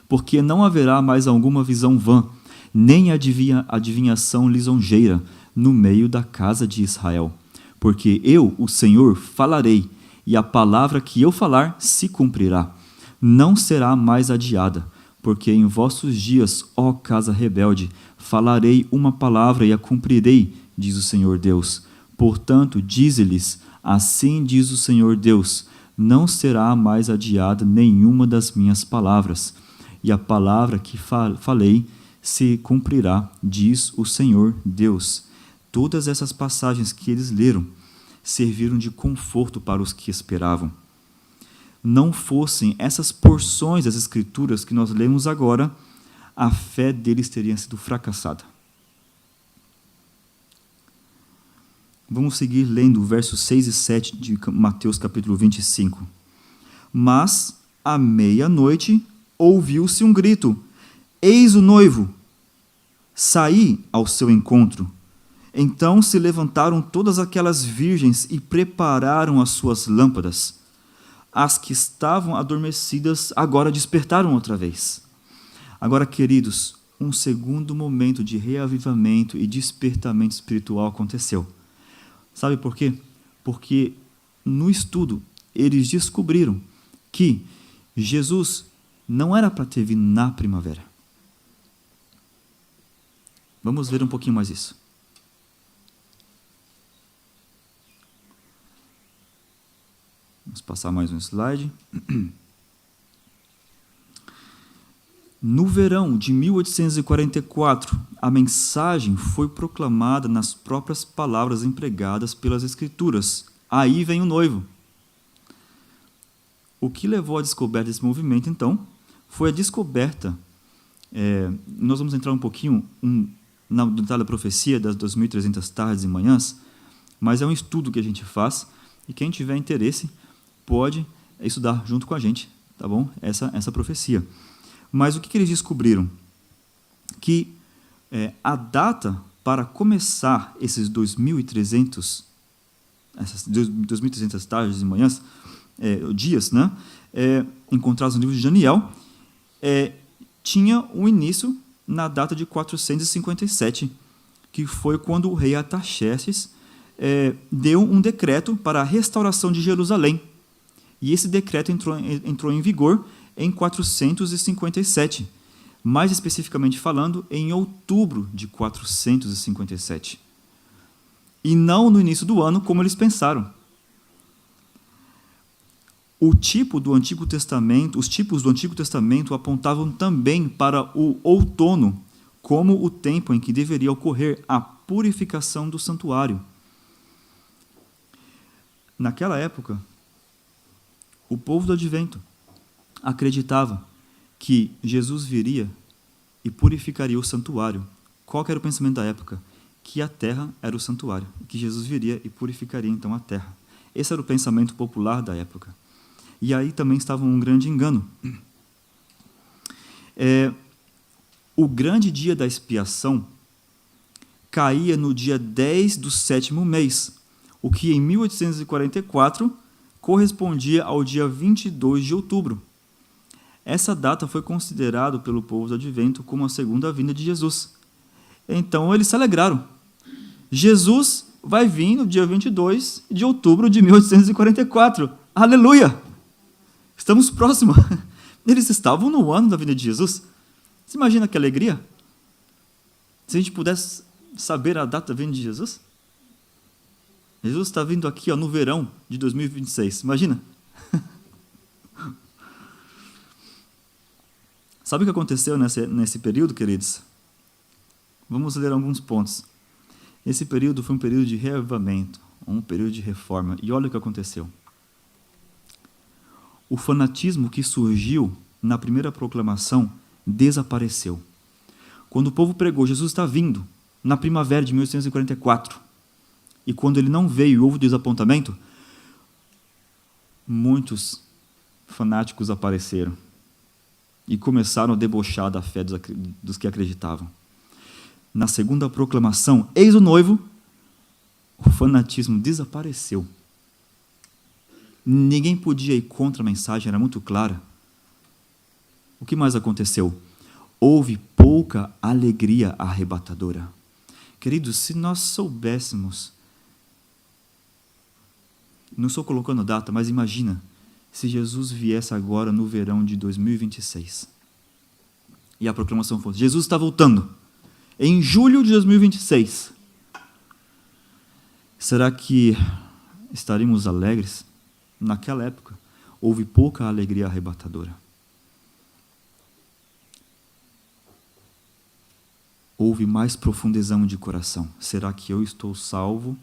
Porque não haverá mais alguma visão vã, nem adivinhação lisonjeira, no meio da casa de Israel. Porque eu, o Senhor, falarei, e a palavra que eu falar se cumprirá. Não será mais adiada. Porque em vossos dias, ó casa rebelde, falarei uma palavra e a cumprirei, diz o Senhor Deus. Portanto, dize-lhes, assim diz o Senhor Deus, não será mais adiada nenhuma das minhas palavras, e a palavra que falei se cumprirá, diz o Senhor Deus. Todas essas passagens que eles leram serviram de conforto para os que esperavam. Não fossem essas porções das Escrituras que nós lemos agora, a fé deles teria sido fracassada. Vamos seguir lendo versos 6 e 7 de Mateus capítulo 25. Mas, à meia-noite, ouviu-se um grito: Eis o noivo! Saí ao seu encontro. Então se levantaram todas aquelas virgens e prepararam as suas lâmpadas. As que estavam adormecidas agora despertaram outra vez. Agora, queridos, um segundo momento de reavivamento e despertamento espiritual aconteceu. Sabe por quê? Porque no estudo eles descobriram que Jesus não era para ter vindo na primavera. Vamos ver um pouquinho mais isso. Vamos passar mais um slide. No verão de 1844, a mensagem foi proclamada nas próprias palavras empregadas pelas Escrituras. Aí vem o noivo. O que levou à descoberta desse movimento, então, foi a descoberta. Nós vamos entrar um pouquinho no detalhe da profecia das 2.300 tardes e manhãs, mas é um estudo que a gente faz, e quem tiver interesse pode estudar junto com a gente, tá bom? Essa profecia. Mas o que eles descobriram? Que a data para começar esses 2.300, essas 2.300 tardes e manhãs, dias, né, encontrados no livro de Daniel, tinha um início na data de 457, que foi quando o rei Artaxerxes deu um decreto para a restauração de Jerusalém. E esse decreto entrou em vigor em 457, mais especificamente falando, em outubro de 457. E não no início do ano, como eles pensaram. Os tipos do Antigo Testamento apontavam também para o outono, como o tempo em que deveria ocorrer a purificação do santuário. Naquela época, o povo do Advento acreditava que Jesus viria e purificaria o santuário. Qual que era o pensamento da época? Que a terra era o santuário, que Jesus viria e purificaria então a terra. Esse era o pensamento popular da época. E aí também estava um grande engano. O grande dia da expiação caía no dia 10 do 7º mês, o que em 1844 correspondia ao dia 22 de outubro. essa data foi considerada pelo povo do Advento como a segunda vinda de Jesus. Então, eles se alegraram. Jesus vai vir no dia 22 de outubro de 1844. Aleluia! Estamos próximos. Eles estavam no ano da vinda de Jesus. Você imagina que alegria? Se a gente pudesse saber a data da vinda de Jesus? Jesus está vindo aqui no verão de 2026. Imagina. Sabe o que aconteceu nesse período, queridos? Vamos ler alguns pontos. Esse período foi um período de reavivamento, um período de reforma. E olha o que aconteceu. O fanatismo que surgiu na primeira proclamação desapareceu. Quando o povo pregou, Jesus está vindo, na primavera de 1844, e quando ele não veio e houve desapontamento, muitos fanáticos apareceram e começaram a debochar da fé dos que acreditavam. Na segunda proclamação, eis o noivo, o fanatismo desapareceu. Ninguém podia ir contra a mensagem, era muito clara. O que mais aconteceu? Houve pouca alegria arrebatadora. Queridos, se nós soubéssemos, não estou colocando data, mas imagina, se Jesus viesse agora no verão de 2026, e a proclamação fosse, Jesus está voltando, em julho de 2026, será que estaríamos alegres? Naquela época, houve pouca alegria arrebatadora. Houve mais profundezão de coração. Será que eu estou salvo?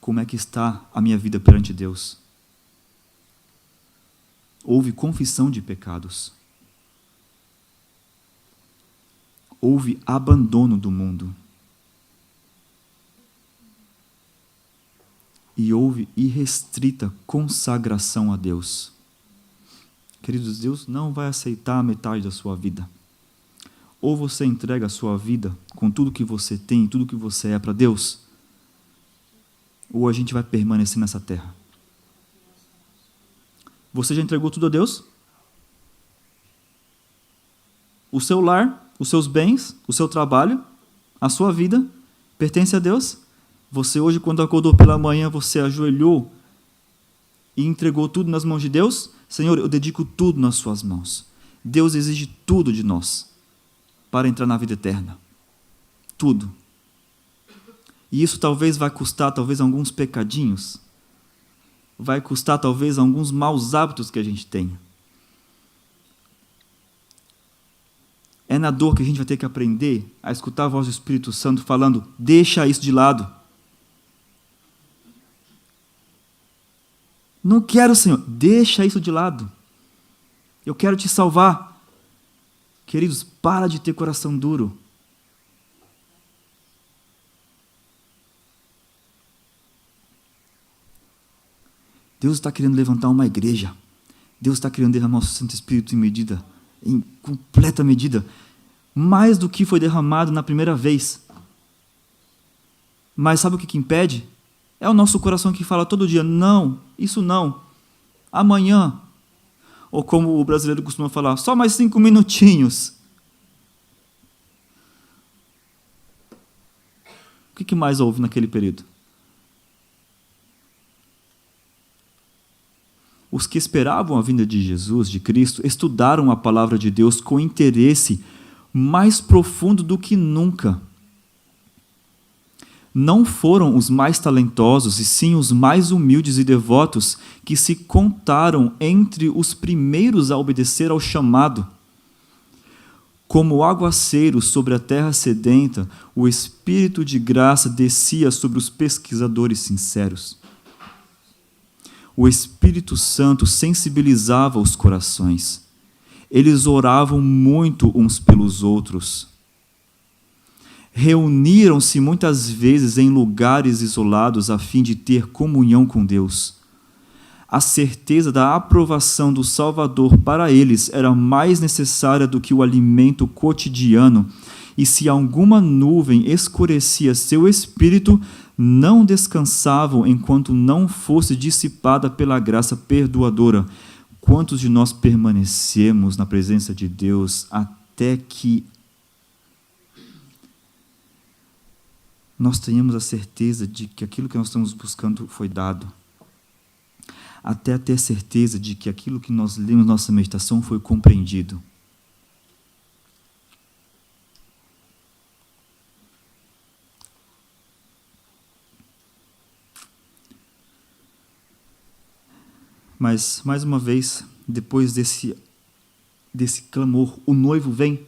Como é que está a minha vida perante Deus? Houve confissão de pecados. Houve abandono do mundo. E houve irrestrita consagração a Deus. Queridos, Deus não vai aceitar a metade da sua vida. Ou você entrega a sua vida com tudo que você tem, tudo que você é para Deus, ou a gente vai permanecer nessa terra. Você já entregou tudo a Deus? O seu lar, os seus bens, o seu trabalho, a sua vida pertence a Deus? Você hoje, quando acordou pela manhã, você ajoelhou e entregou tudo nas mãos de Deus? Senhor, eu dedico tudo nas suas mãos. Deus exige tudo de nós para entrar na vida eterna. Tudo. E isso talvez vai custar alguns pecadinhos. Vai custar talvez alguns maus hábitos que a gente tem. É na dor que a gente vai ter que aprender a escutar a voz do Espírito Santo falando, deixa isso de lado. Não quero, Senhor, deixa isso de lado. Eu quero te salvar. Queridos, para de ter coração duro. Deus está querendo levantar uma igreja. Deus está querendo derramar o Santo Espírito em completa medida, mais do que foi derramado na primeira vez. Mas sabe o que impede? É o nosso coração que fala todo dia, não, isso não, amanhã. Ou como o brasileiro costuma falar, só mais 5 minutinhos. O que mais houve naquele período? Os que esperavam a vinda de Jesus, de Cristo, estudaram a palavra de Deus com interesse mais profundo do que nunca. Não foram os mais talentosos, e sim os mais humildes e devotos que se contaram entre os primeiros a obedecer ao chamado. Como aguaceiro sobre a terra sedenta, o Espírito de graça descia sobre os pesquisadores sinceros. O Espírito Santo sensibilizava os corações. Eles oravam muito uns pelos outros. Reuniram-se muitas vezes em lugares isolados a fim de ter comunhão com Deus. A certeza da aprovação do Salvador para eles era mais necessária do que o alimento cotidiano, e se alguma nuvem escurecia seu espírito, não descansavam enquanto não fosse dissipada pela graça perdoadora. Quantos de nós permanecemos na presença de Deus até que nós tenhamos a certeza de que aquilo que nós estamos buscando foi dado? Até ter certeza de que aquilo que nós lemos na nossa meditação foi compreendido. Mas, mais uma vez, depois desse clamor, o noivo vem,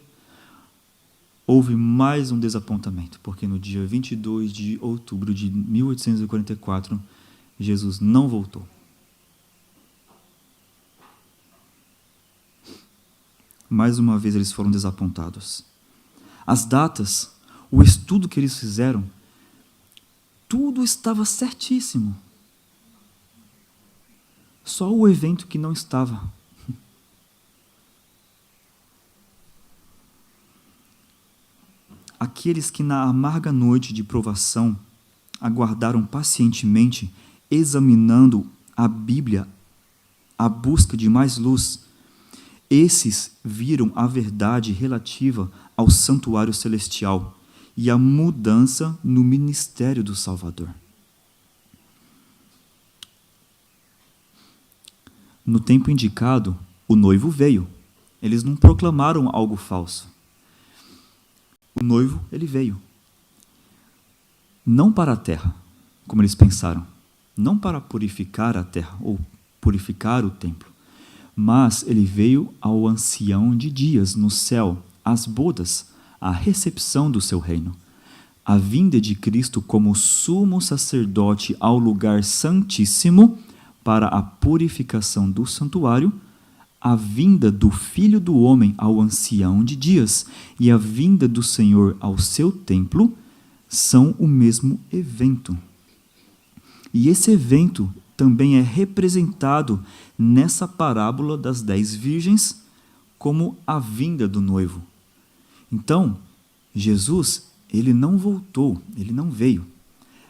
houve mais um desapontamento, porque no dia 22 de outubro de 1844, Jesus não voltou. Mais uma vez eles foram desapontados. As datas, o estudo que eles fizeram, tudo estava certíssimo. Só o evento que não estava. Aqueles que na amarga noite de provação aguardaram pacientemente, examinando a Bíblia à busca de mais luz, esses viram a verdade relativa ao santuário celestial e a mudança no ministério do Salvador. No tempo indicado, o noivo veio. Eles não proclamaram algo falso. O noivo, ele veio. Não para a terra, como eles pensaram. Não para purificar a terra ou purificar o templo. Mas ele veio ao ancião de dias no céu, às bodas, à recepção do seu reino. A vinda de Cristo como sumo sacerdote ao lugar santíssimo para a purificação do santuário, a vinda do Filho do Homem ao ancião de dias e a vinda do Senhor ao seu templo são o mesmo evento. E esse evento também é representado nessa parábola das 10 virgens como a vinda do noivo. Então, Jesus, ele não voltou, ele não veio,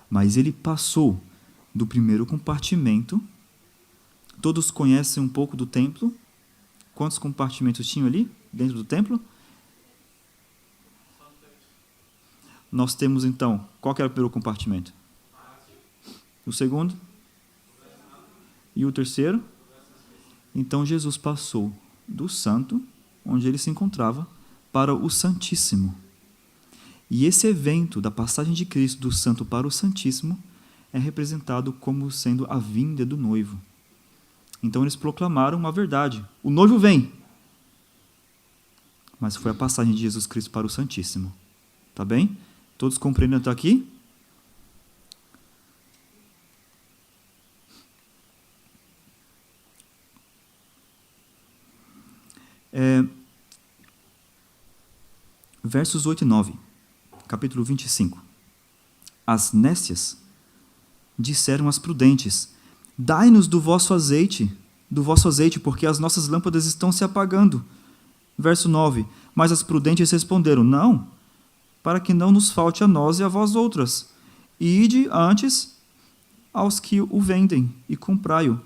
mas ele passou do primeiro compartimento. Todos conhecem um pouco do templo? Quantos compartimentos tinham ali dentro do templo? Nós temos então, qual que era o primeiro compartimento? O segundo? E o terceiro? Então Jesus passou do santo, onde ele se encontrava, para o santíssimo. E esse evento da passagem de Cristo do santo para o santíssimo é representado como sendo a vinda do noivo. Então eles proclamaram uma verdade. O noivo vem. Mas foi a passagem de Jesus Cristo para o Santíssimo. Tá bem? Todos compreendem até aqui? Versos 8 e 9. Capítulo 25. As nécias disseram às prudentes: dai-nos do vosso azeite, porque as nossas lâmpadas estão se apagando. Verso 9. Mas as prudentes responderam: não, para que não nos falte a nós e a vós outras. Ide antes aos que o vendem e comprai-o.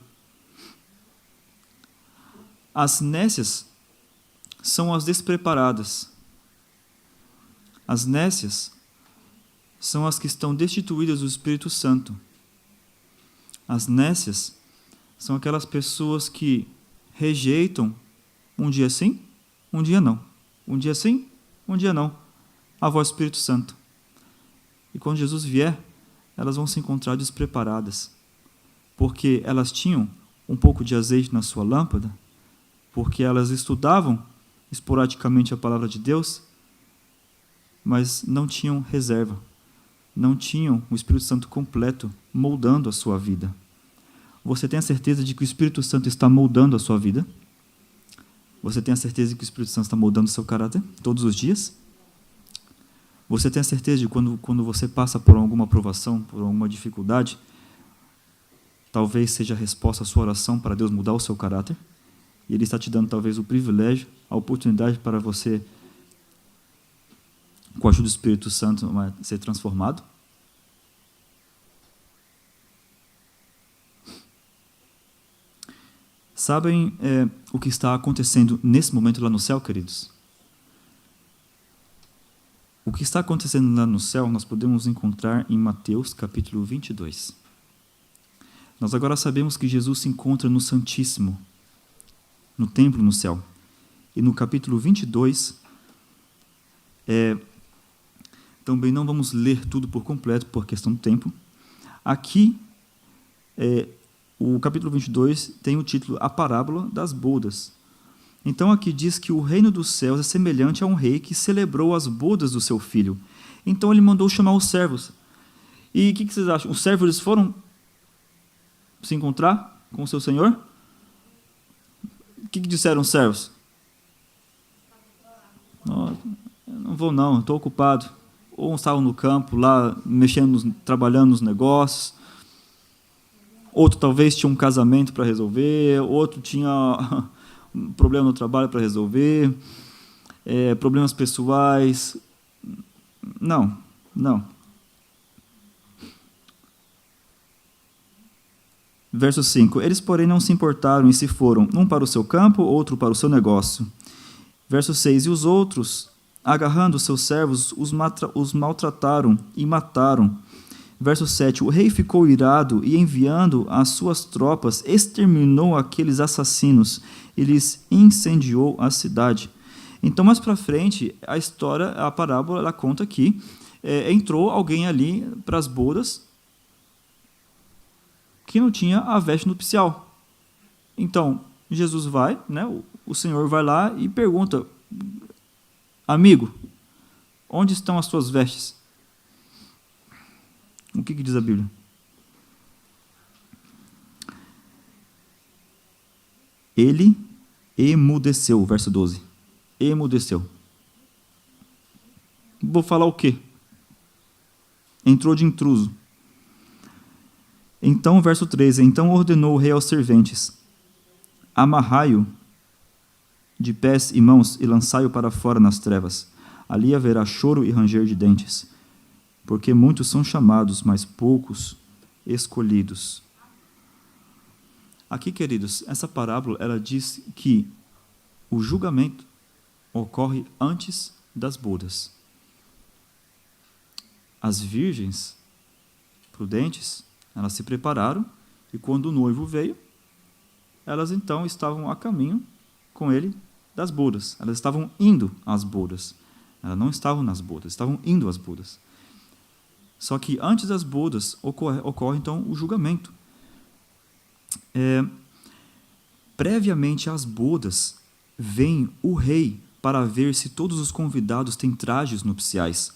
As nécias são as despreparadas. As nécias são as que estão destituídas do Espírito Santo. As nécias são aquelas pessoas que rejeitam um dia sim, um dia não. Um dia sim, um dia não. A voz do Espírito Santo. E quando Jesus vier, elas vão se encontrar despreparadas. Porque elas tinham um pouco de azeite na sua lâmpada, porque elas estudavam esporadicamente a palavra de Deus, mas não tinham reserva. Não tinham o Espírito Santo completo moldando a sua vida. Você tem a certeza de que o Espírito Santo está moldando a sua vida? Você tem a certeza de que o Espírito Santo está moldando o seu caráter todos os dias? Você tem a certeza de que quando você passa por alguma provação, por alguma dificuldade, talvez seja a resposta à sua oração para Deus mudar o seu caráter? E Ele está te dando talvez o privilégio, a oportunidade para você, com a ajuda do Espírito Santo, ser transformado? Sabem o que está acontecendo nesse momento lá no céu, queridos? O que está acontecendo lá no céu, nós podemos encontrar em Mateus, capítulo 22. Nós agora sabemos que Jesus se encontra no Santíssimo, no templo no céu. E no capítulo 22, também não vamos ler tudo por completo, por questão do tempo. Aqui, o capítulo 22 tem o título A Parábola das Bodas. Então, aqui diz que o reino dos céus é semelhante a um rei que celebrou as bodas do seu filho. Então, ele mandou chamar os servos. E o que vocês acham? Os servos eles foram se encontrar com o seu senhor? O que disseram os servos? Eu não vou não, estou ocupado. Ou estavam no campo, lá, mexendo, trabalhando nos negócios. Outro talvez tinha um casamento para resolver, outro tinha um problema no trabalho para resolver, problemas pessoais. Não. Verso 5. Eles, porém, não se importaram e se foram, um para o seu campo, outro para o seu negócio. Verso 6. E os outros, agarrando os seus servos, os maltrataram e mataram. Verso 7. O rei ficou irado e, enviando as suas tropas, exterminou aqueles assassinos e lhes incendiou a cidade. Então, mais para frente, a parábola, ela conta que entrou alguém ali para as bodas que não tinha a veste nupcial. Então, Jesus vai, né, o Senhor vai lá e pergunta: amigo, onde estão as tuas vestes? O que diz a Bíblia? Ele emudeceu, verso 12. Emudeceu. Vou falar o quê? Entrou de intruso. Então, verso 13. Então ordenou o rei aos serventes: amarrai-o de pés e mãos e lançai-o para fora nas trevas. Ali haverá choro e ranger de dentes, porque muitos são chamados, mas poucos escolhidos. Aqui, queridos, essa parábola, ela diz que o julgamento ocorre antes das bodas. As virgens prudentes, elas se prepararam, e quando o noivo veio, elas então estavam a caminho com ele das bodas. Elas estavam indo às bodas. Elas não estavam nas bodas, estavam indo às bodas. Só que antes das bodas ocorre então o julgamento. Previamente às bodas, vem o rei para ver se todos os convidados têm trajes nupciais,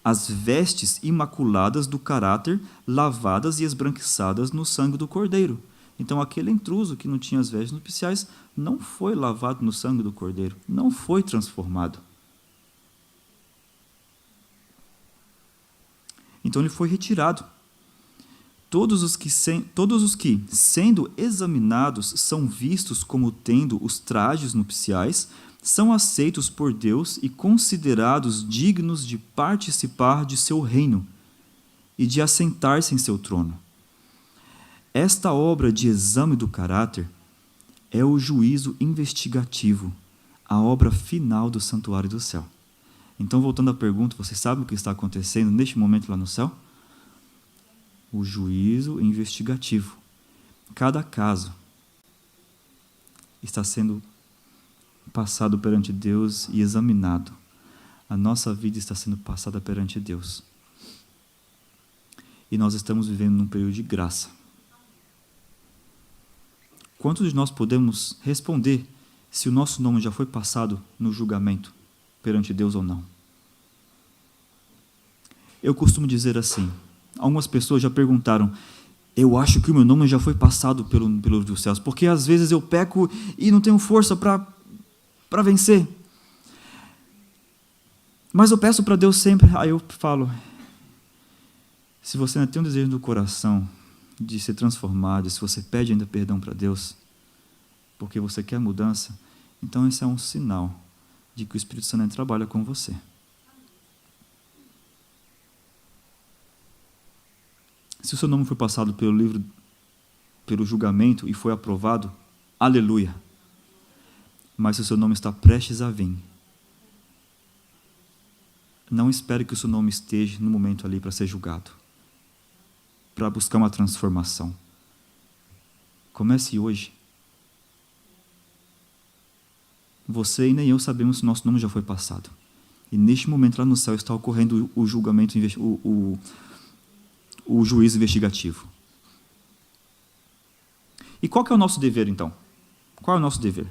as vestes imaculadas do caráter, lavadas e esbranquiçadas no sangue do cordeiro. Então, aquele intruso que não tinha as vestes nupciais não foi lavado no sangue do cordeiro, não foi transformado. Então, ele foi retirado. Todos os que, sendo examinados, são vistos como tendo os trajes nupciais, são aceitos por Deus e considerados dignos de participar de seu reino e de assentar-se em seu trono. Esta obra de exame do caráter é o juízo investigativo, a obra final do santuário do céu. Então, voltando à pergunta, você sabe o que está acontecendo neste momento lá no céu? O juízo investigativo. Cada caso está sendo passado perante Deus e examinado. A nossa vida está sendo passada perante Deus. E nós estamos vivendo num período de graça. Quantos de nós podemos responder se o nosso nome já foi passado no julgamento perante Deus ou não? Eu costumo dizer assim, algumas pessoas já perguntaram: eu acho que o meu nome já foi passado pelos dos céus, porque às vezes eu peco e não tenho força para vencer. Mas eu peço para Deus sempre. Aí eu falo: se você ainda tem um desejo no coração de ser transformado, se você pede ainda perdão para Deus, porque você quer mudança, então esse é um sinal de que o Espírito Santo trabalha com você. Se o seu nome foi passado pelo julgamento e foi aprovado aleluia. Mas se o seu nome está prestes a vir, não espere que o seu nome esteja no momento ali para ser julgado, para buscar uma transformação. Comece hoje. Você e nem eu sabemos se nosso nome já foi passado. E neste momento lá no céu está ocorrendo o julgamento, o juízo investigativo. E qual que é o nosso dever, então? Qual é o nosso dever?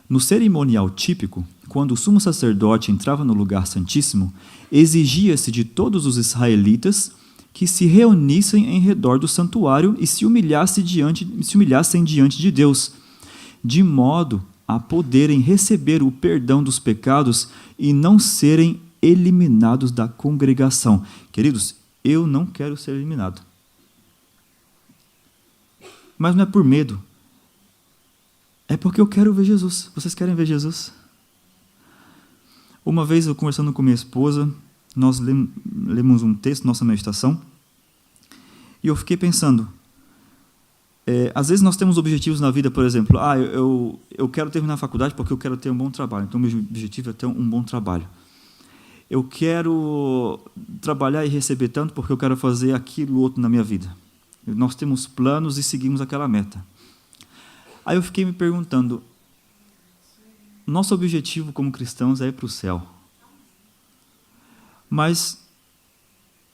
No cerimonial típico, quando o sumo sacerdote entrava no lugar santíssimo, exigia-se de todos os israelitas que se reunissem em redor do santuário e se humilhassem diante de Deus, de modo a poderem receber o perdão dos pecados e não serem eliminados da congregação. Queridos, eu não quero ser eliminado. Mas não é por medo. É porque eu quero ver Jesus. Vocês querem ver Jesus? Uma vez, eu conversando com minha esposa, nós lemos um texto, nossa meditação, e eu fiquei pensando, às vezes nós temos objetivos na vida, por exemplo, eu quero terminar a faculdade porque eu quero ter um bom trabalho, então meu objetivo é ter um bom trabalho. Eu quero trabalhar e receber tanto porque eu quero fazer aquilo outro na minha vida. Nós temos planos e seguimos aquela meta. Aí eu fiquei me perguntando, nosso objetivo como cristãos é ir para o céu. Mas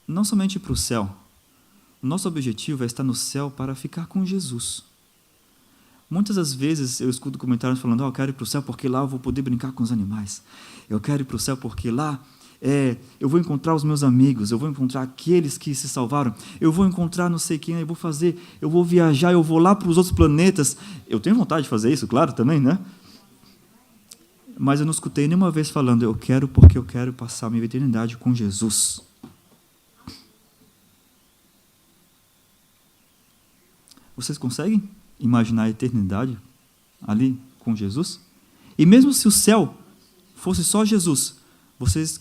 não somente ir para o céu, o nosso objetivo é estar no céu para ficar com Jesus. Muitas das vezes eu escuto comentários falando, eu quero ir para o céu porque lá eu vou poder brincar com os animais. Eu quero ir para o céu porque lá eu vou encontrar os meus amigos, eu vou encontrar aqueles que se salvaram, eu vou encontrar não sei quem, eu vou viajar, eu vou lá para os outros planetas. Eu tenho vontade de fazer isso, claro, também, né? Mas eu não escutei nenhuma vez falando, eu quero porque eu quero passar a minha eternidade com Jesus. Vocês conseguem imaginar a eternidade ali com Jesus? E mesmo se o céu fosse só Jesus, vocês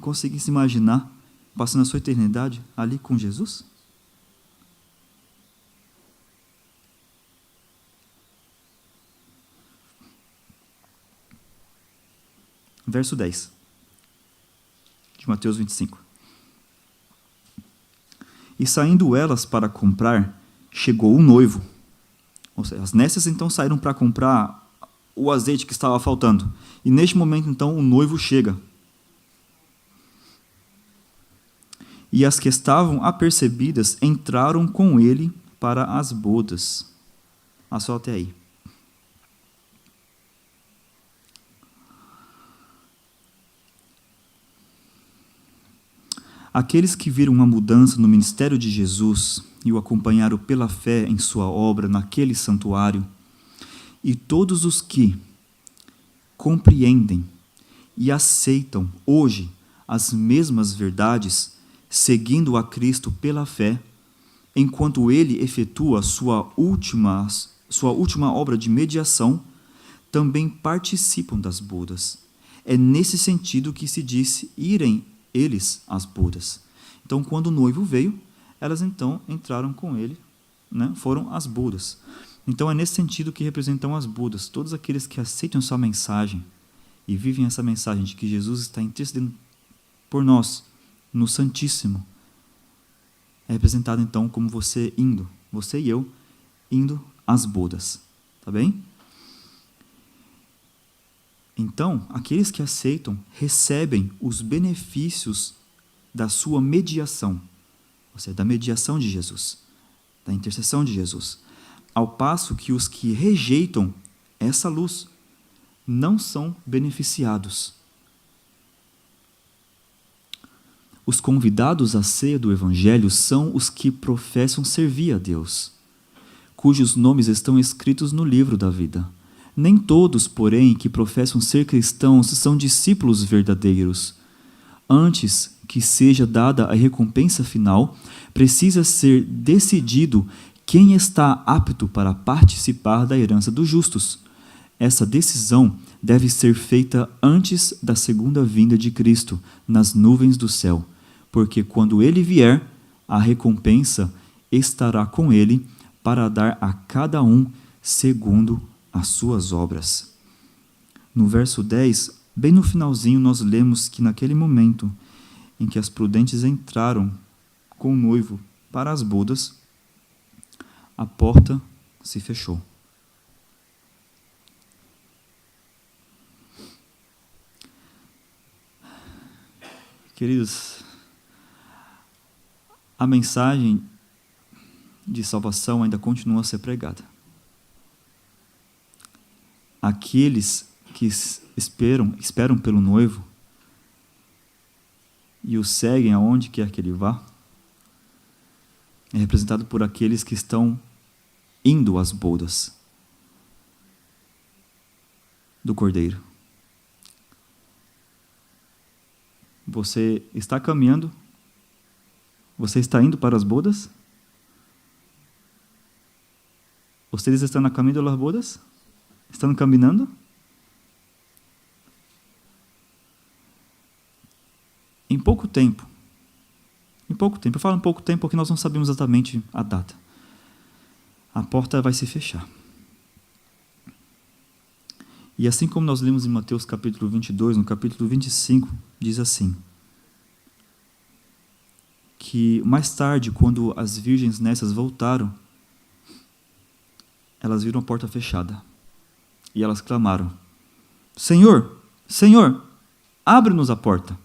conseguem se imaginar passando a sua eternidade ali com Jesus? Verso 10 de Mateus 25. E saindo elas para comprar, chegou o noivo. Ou seja, as nécias então saíram para comprar o azeite que estava faltando. E neste momento então o noivo chega. E as que estavam apercebidas entraram com ele para as bodas. Só até aí. Aqueles que viram uma mudança no ministério de Jesus e o acompanharam pela fé em sua obra naquele santuário, e todos os que compreendem e aceitam hoje as mesmas verdades, seguindo a Cristo pela fé, enquanto ele efetua sua última obra de mediação, também participam das bodas. É nesse sentido que se disse irem eles às bodas. Então, quando o noivo veio, elas então entraram com ele, né? Foram às bodas. Então, é nesse sentido que representam as bodas. Todos aqueles que aceitam sua mensagem e vivem essa mensagem de que Jesus está intercedendo por nós, no Santíssimo, é representado então como você e eu, indo às bodas. Tá bem? Então, aqueles que aceitam recebem os benefícios da sua mediação, ou seja, da mediação de Jesus, da intercessão de Jesus, ao passo que os que rejeitam essa luz não são beneficiados. Os convidados à ceia do Evangelho são os que professam servir a Deus, cujos nomes estão escritos no livro da vida. Nem todos, porém, que professam ser cristãos são discípulos verdadeiros. Antes que seja dada a recompensa final, precisa ser decidido quem está apto para participar da herança dos justos. Essa decisão deve ser feita antes da segunda vinda de Cristo, nas nuvens do céu, porque quando ele vier, a recompensa estará com ele para dar a cada um segundo as suas obras. No verso 10, bem no finalzinho, nós lemos que naquele momento em que as prudentes entraram com o noivo para as bodas, a porta se fechou. Queridos, a mensagem de salvação ainda continua a ser pregada. Aqueles que esperam pelo noivo e o seguem aonde quer que ele vá, é representado por aqueles que estão indo às bodas do Cordeiro. Você está caminhando? Você está indo para as bodas? Vocês estão a caminho das bodas? Estão caminhando? Em pouco tempo, eu falo em pouco tempo porque nós não sabemos exatamente a data, a porta vai se fechar. E assim como nós lemos em Mateus capítulo 22, no capítulo 25, diz assim, que mais tarde, quando as virgens nessas voltaram, elas viram a porta fechada. E elas clamaram, Senhor, Senhor, abre-nos a porta.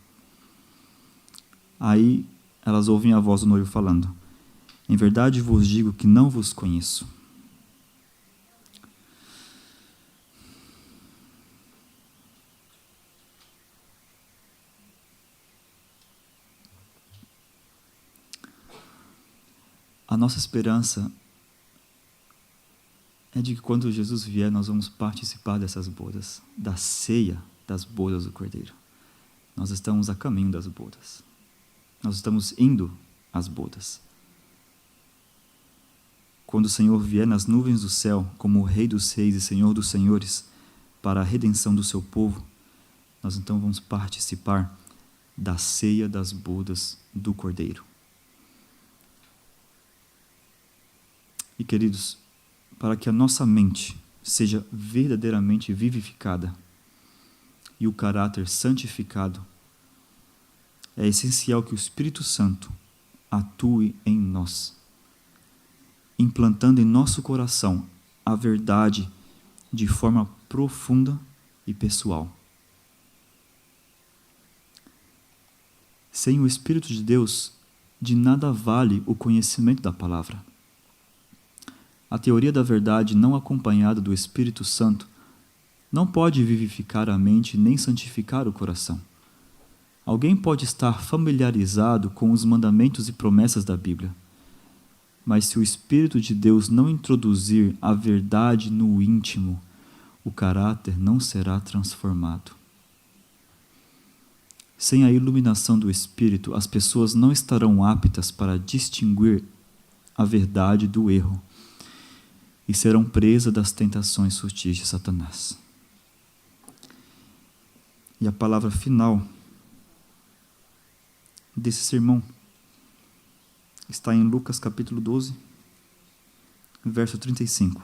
Aí elas ouvem a voz do noivo falando, em verdade vos digo que não vos conheço. A nossa esperança é de que quando Jesus vier, nós vamos participar dessas bodas, da ceia das bodas do Cordeiro. Nós estamos a caminho das bodas. Nós estamos indo às bodas. Quando o Senhor vier nas nuvens do céu, como o Rei dos Reis e Senhor dos Senhores, para a redenção do seu povo, nós então vamos participar da ceia das bodas do Cordeiro. E, queridos, para que a nossa mente seja verdadeiramente vivificada e o caráter santificado, é essencial que o Espírito Santo atue em nós, implantando em nosso coração a verdade de forma profunda e pessoal. Sem o Espírito de Deus, de nada vale o conhecimento da palavra. A teoria da verdade não acompanhada do Espírito Santo não pode vivificar a mente nem santificar o coração. Alguém pode estar familiarizado com os mandamentos e promessas da Bíblia, mas se o Espírito de Deus não introduzir a verdade no íntimo, o caráter não será transformado. Sem a iluminação do Espírito, as pessoas não estarão aptas para distinguir a verdade do erro e serão presas das tentações sutis de Satanás. E a palavra final desse sermão está em Lucas capítulo 12, verso 35.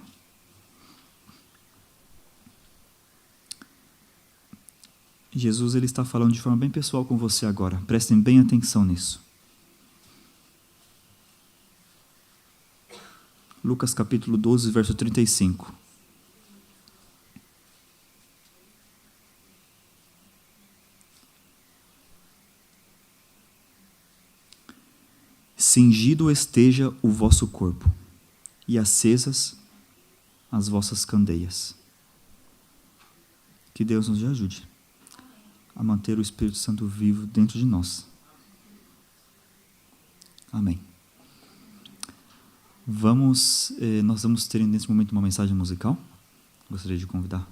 Jesus ele está falando de forma bem pessoal com você agora. Prestem bem atenção nisso. Lucas capítulo 12, verso 35. Cingido esteja o vosso corpo, e acesas as vossas candeias. Que Deus nos ajude a manter o Espírito Santo vivo dentro de nós. Amém. Nós vamos ter nesse momento uma mensagem musical. Gostaria de convidar.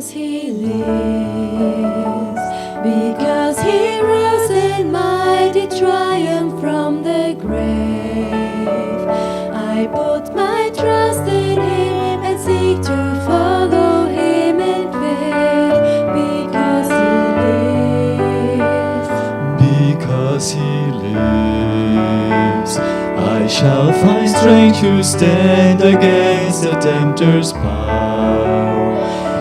Because he lives, because he rose in mighty triumph from the grave. I put my trust in him and seek to follow him in faith. Because he lives, I shall find strength to stand against the tempter's power.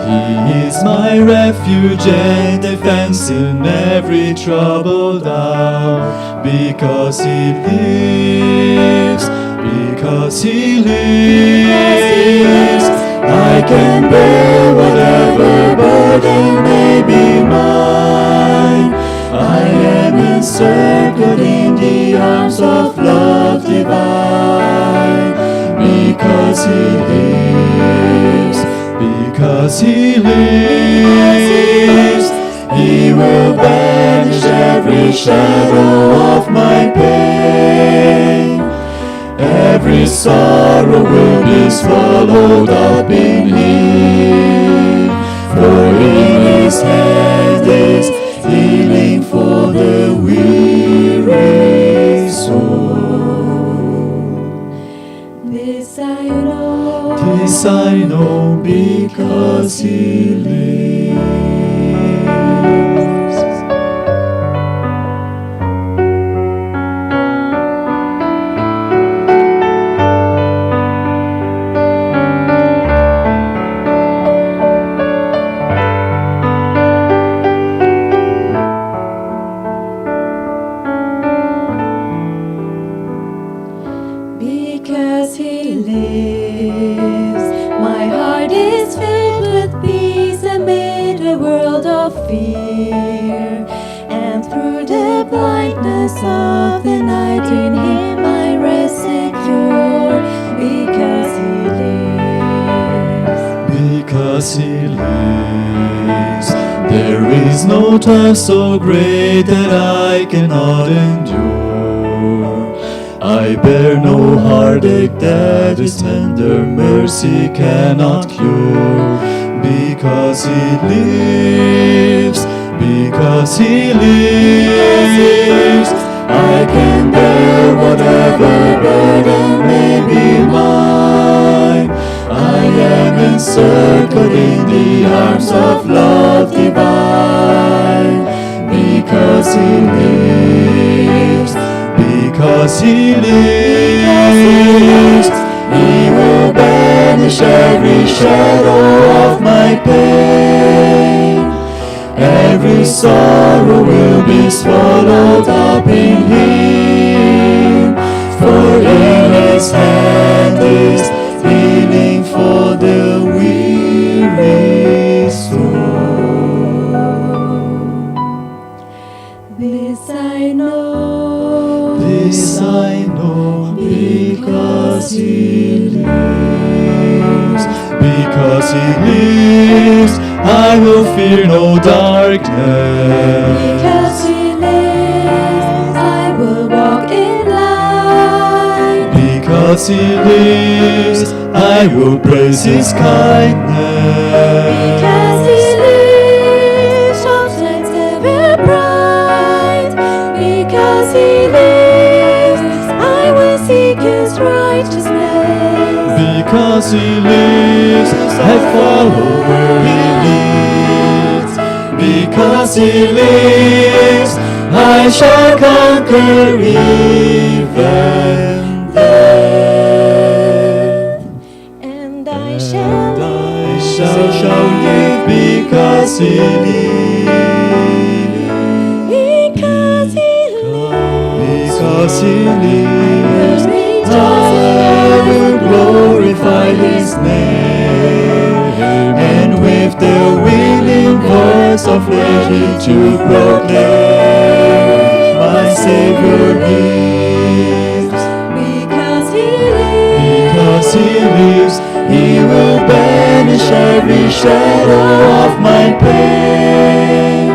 He is my refuge and defense in every troubled hour. Because he lives, because he lives, I can bear whatever burden may be mine. I am encircled in the arms of love divine. Because he lives, because he lives, he will banish every shadow of my pain. Every sorrow will be swallowed up in him. For in his hand is healing for the weary soul. This I know because he lives. Because he lives, my heart is filled with peace amid a world of fear. And through the blindness of the night, in him I rest secure. Because he lives, because he lives, there is no toil so great that I cannot endure. I bear no heartache that his tender mercy cannot cure. Because he lives, because he lives, I can bear whatever burden may be mine. I am encircled in the arms of love divine. Because he lives, because he lives, he will banish every shadow of my pain. Every sorrow will be swallowed up in him. For in his hand is healing for the weary soul. This I know, this I know, because he lives. Because he lives, I will fear no darkness. Because he lives, I will walk in light. Because he lives, I will praise his kindness. Because he lives, all shines ever bright. Because he lives, I will seek his righteousness. Because he lives, I follow where he leads. Because he lives, I shall conquer even death. And I shall live because he lives. Because he lives, because he lives, I will glorify his name, and with the willing voice of ready to proclaim, my Savior lives. Because he lives, he will banish every shadow of my pain.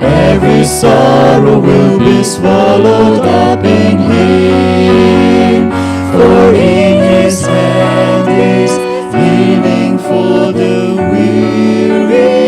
Every sorrow will be swallowed up in him. For in his hand is healing for the weary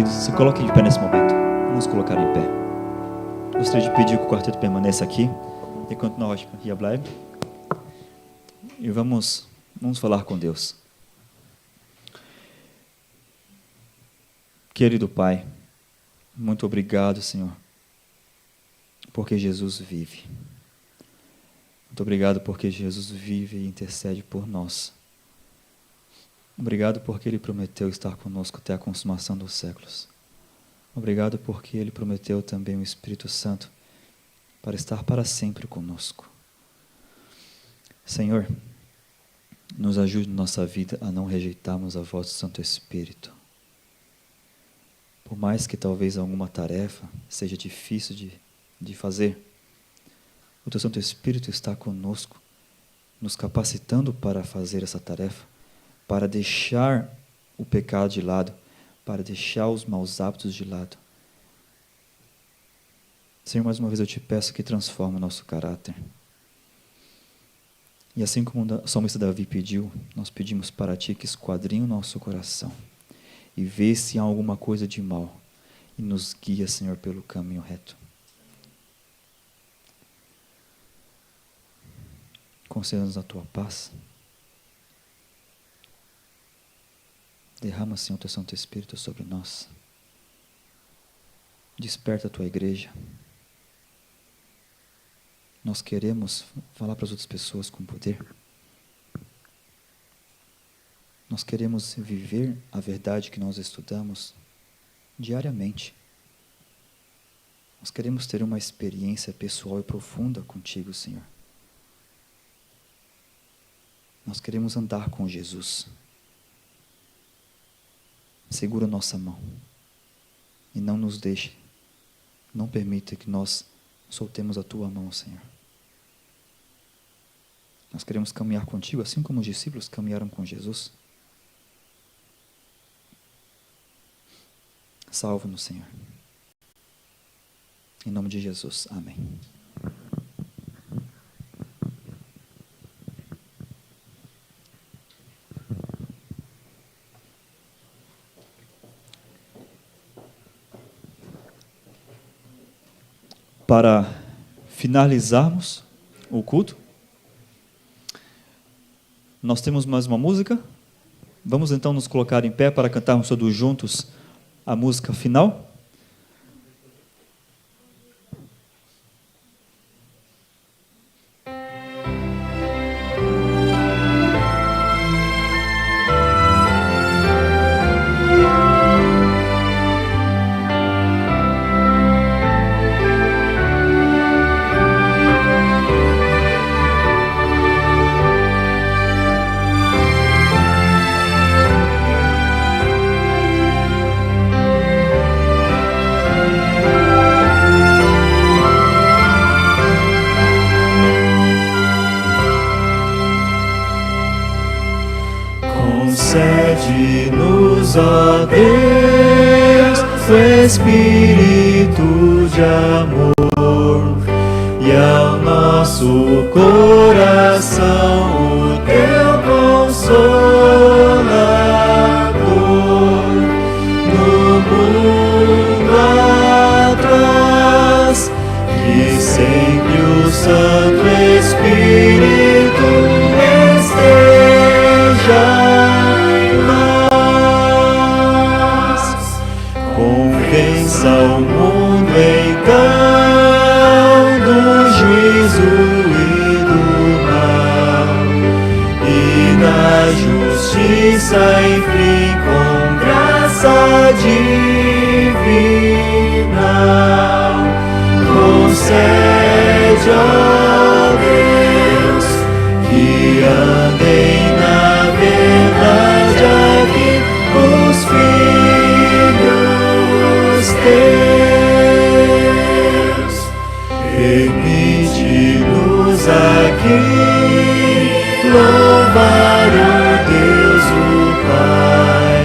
queridos, se coloquem de pé nesse momento. Vamos colocar em pé. Gostaria de pedir que o quarteto permaneça aqui, enquanto nós hier bleiben. E vamos falar com Deus. Querido Pai, muito obrigado, Senhor, porque Jesus vive. Muito obrigado porque Jesus vive e intercede por nós. Obrigado porque Ele prometeu estar conosco até a consumação dos séculos. Obrigado porque Ele prometeu também o Espírito Santo para estar para sempre conosco. Senhor, nos ajude na nossa vida a não rejeitarmos a voz do Santo Espírito. Por mais que talvez alguma tarefa seja difícil de fazer, o Teu Santo Espírito está conosco, nos capacitando para fazer essa tarefa, para deixar o pecado de lado, para deixar os maus hábitos de lado. Senhor, mais uma vez eu te peço que transforme o nosso caráter. E assim como o salmista Davi pediu, nós pedimos para Ti que esquadrinhe o nosso coração e vê se há alguma coisa de mal e nos guia, Senhor, pelo caminho reto. Conceda-nos a Tua paz. Derrama, Senhor, o Teu Santo Espírito sobre nós. Desperta a Tua igreja. Nós queremos falar para as outras pessoas com poder. Nós queremos viver a verdade que nós estudamos diariamente. Nós queremos ter uma experiência pessoal e profunda contigo, Senhor. Nós queremos andar com Jesus. Segura nossa mão e não nos deixe, não permita que nós soltemos a Tua mão, Senhor. Nós queremos caminhar contigo, assim como os discípulos caminharam com Jesus. Salva-nos, Senhor. Em nome de Jesus. Amém. Para finalizarmos o culto, nós temos mais uma música. Vamos então nos colocar em pé para cantarmos todos juntos a música final. Concede-nos, ó Deus, o Espírito de amor, e ao nosso coração o Teu Consolador. No mundo atrás, que sempre o Santo Espírito esteja. Convença o mundo então do juízo e do mal, e na justiça enfim com graça divina. Concede, ó Deus, que andem na verdade aqui os filhos Teus. Permite-nos aqui louvar o Deus o Pai,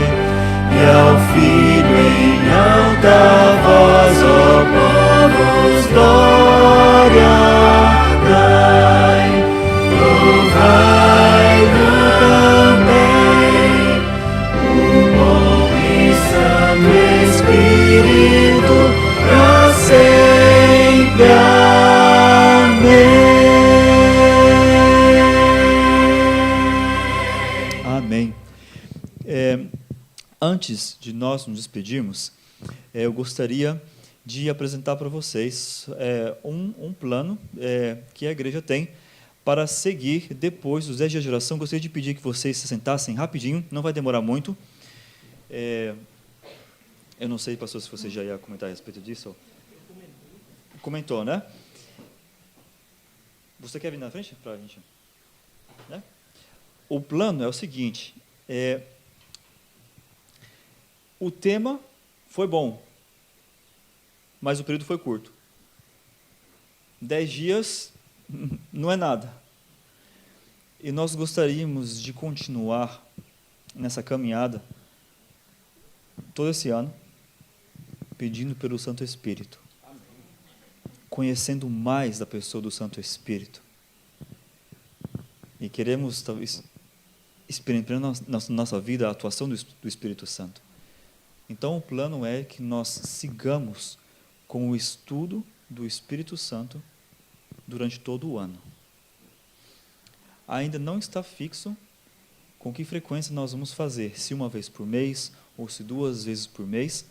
e ao Filho em alta voz, ó povos, glória dai. Louvai-no também o bom e santo Espírito. Antes de nós nos despedirmos, eu gostaria de apresentar para vocês um plano que a igreja tem para seguir depois dos 10 dias de oração. Gostaria de pedir que vocês se sentassem rapidinho, não vai demorar muito. Eu não sei, pastor, se você já ia comentar a respeito disso. Comentou, né? Você quer vir na frente para a gente? Né? O plano é o seguinte, o tema foi bom, mas o período foi curto. 10 dias não é nada. E nós gostaríamos de continuar nessa caminhada todo esse ano, pedindo pelo Santo Espírito, conhecendo mais da pessoa do Santo Espírito. E queremos, talvez, experimentar na nossa vida a atuação do Espírito Santo. Então, o plano é que nós sigamos com o estudo do Espírito Santo durante todo o ano. Ainda não está fixo com que frequência nós vamos fazer, se uma vez por mês ou se 2 vezes por mês,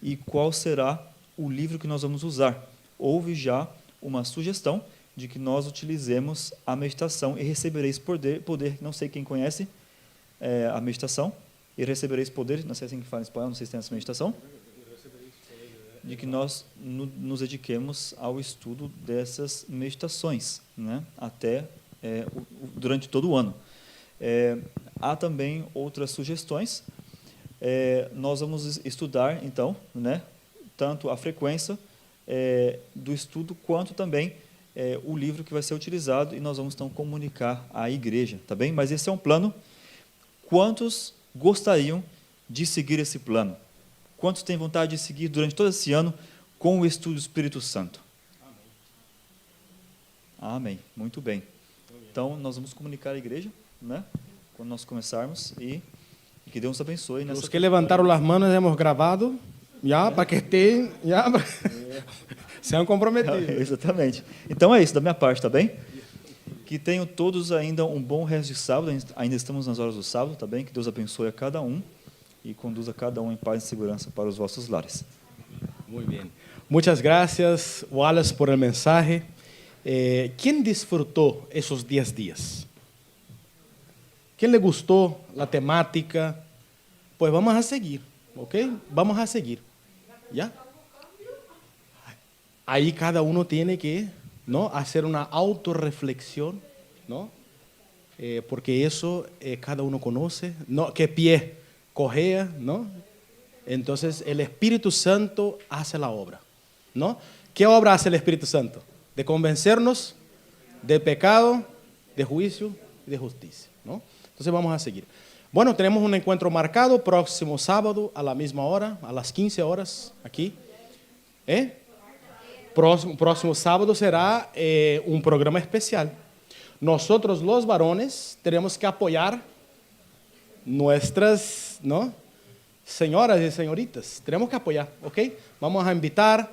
e qual será o livro que nós vamos usar. Houve já uma sugestão de que nós utilizemos a meditação e recebereis poder, não sei quem conhece a meditação, e recebereis poder, não sei assim que fala em espanhol, não sei se tem essa meditação, de que nós nos dediquemos ao estudo dessas meditações, né, durante todo o ano. Há também outras sugestões. Nós vamos estudar, então, né, tanto a frequência do estudo, quanto também o livro que vai ser utilizado, e nós vamos, então, comunicar à igreja, tá bem? Mas esse é um plano. Quantos gostariam de seguir esse plano? Quantos têm vontade de seguir durante todo esse ano com o estudo do Espírito Santo? Amém. Muito bem. Então, nós vamos comunicar à igreja, né, quando nós começarmos, e que Deus nos abençoe. Os que levantaram as manos hemos gravado, já, para que estejam, já, sejam comprometidos. Exatamente. Então é isso da minha parte, tá bem? Que tenham todos ainda um bom resto de sábado, ainda estamos nas horas do sábado, tá bem? Que Deus abençoe a cada um e conduza cada um em paz e segurança para os vossos lares. Muito bem. Muchas gracias, Wallace, por el mensaje. ¿Quién disfrutó esos 10 días? ¿Quién le gustó la temática? Pues vamos a seguir, ¿ok? Vamos a seguir, ¿ya? Ahí cada uno tiene que, ¿no?, hacer una autorreflexión, ¿no? Porque eso cada uno conoce, ¿no? ¿Qué pie cojea, ¿no? Entonces el Espíritu Santo hace la obra, ¿no? ¿Qué obra hace el Espíritu Santo? De convencernos de pecado, de juicio y de justicia, ¿no? Entonces vamos a seguir. Bueno, tenemos un encuentro marcado próximo sábado a la misma hora, a las 15 horas aquí. Próximo sábado será un programa especial. Nosotros los varones tenemos que apoyar nuestras, ¿no?, señoras y señoritas. Tenemos que apoyar, ¿ok? Vamos a invitar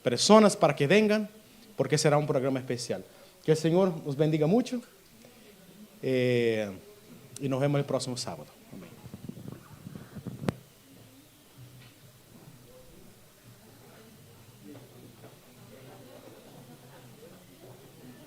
personas para que vengan, porque será un programa especial. Que el Señor nos bendiga mucho y nos vemos el próximo sábado.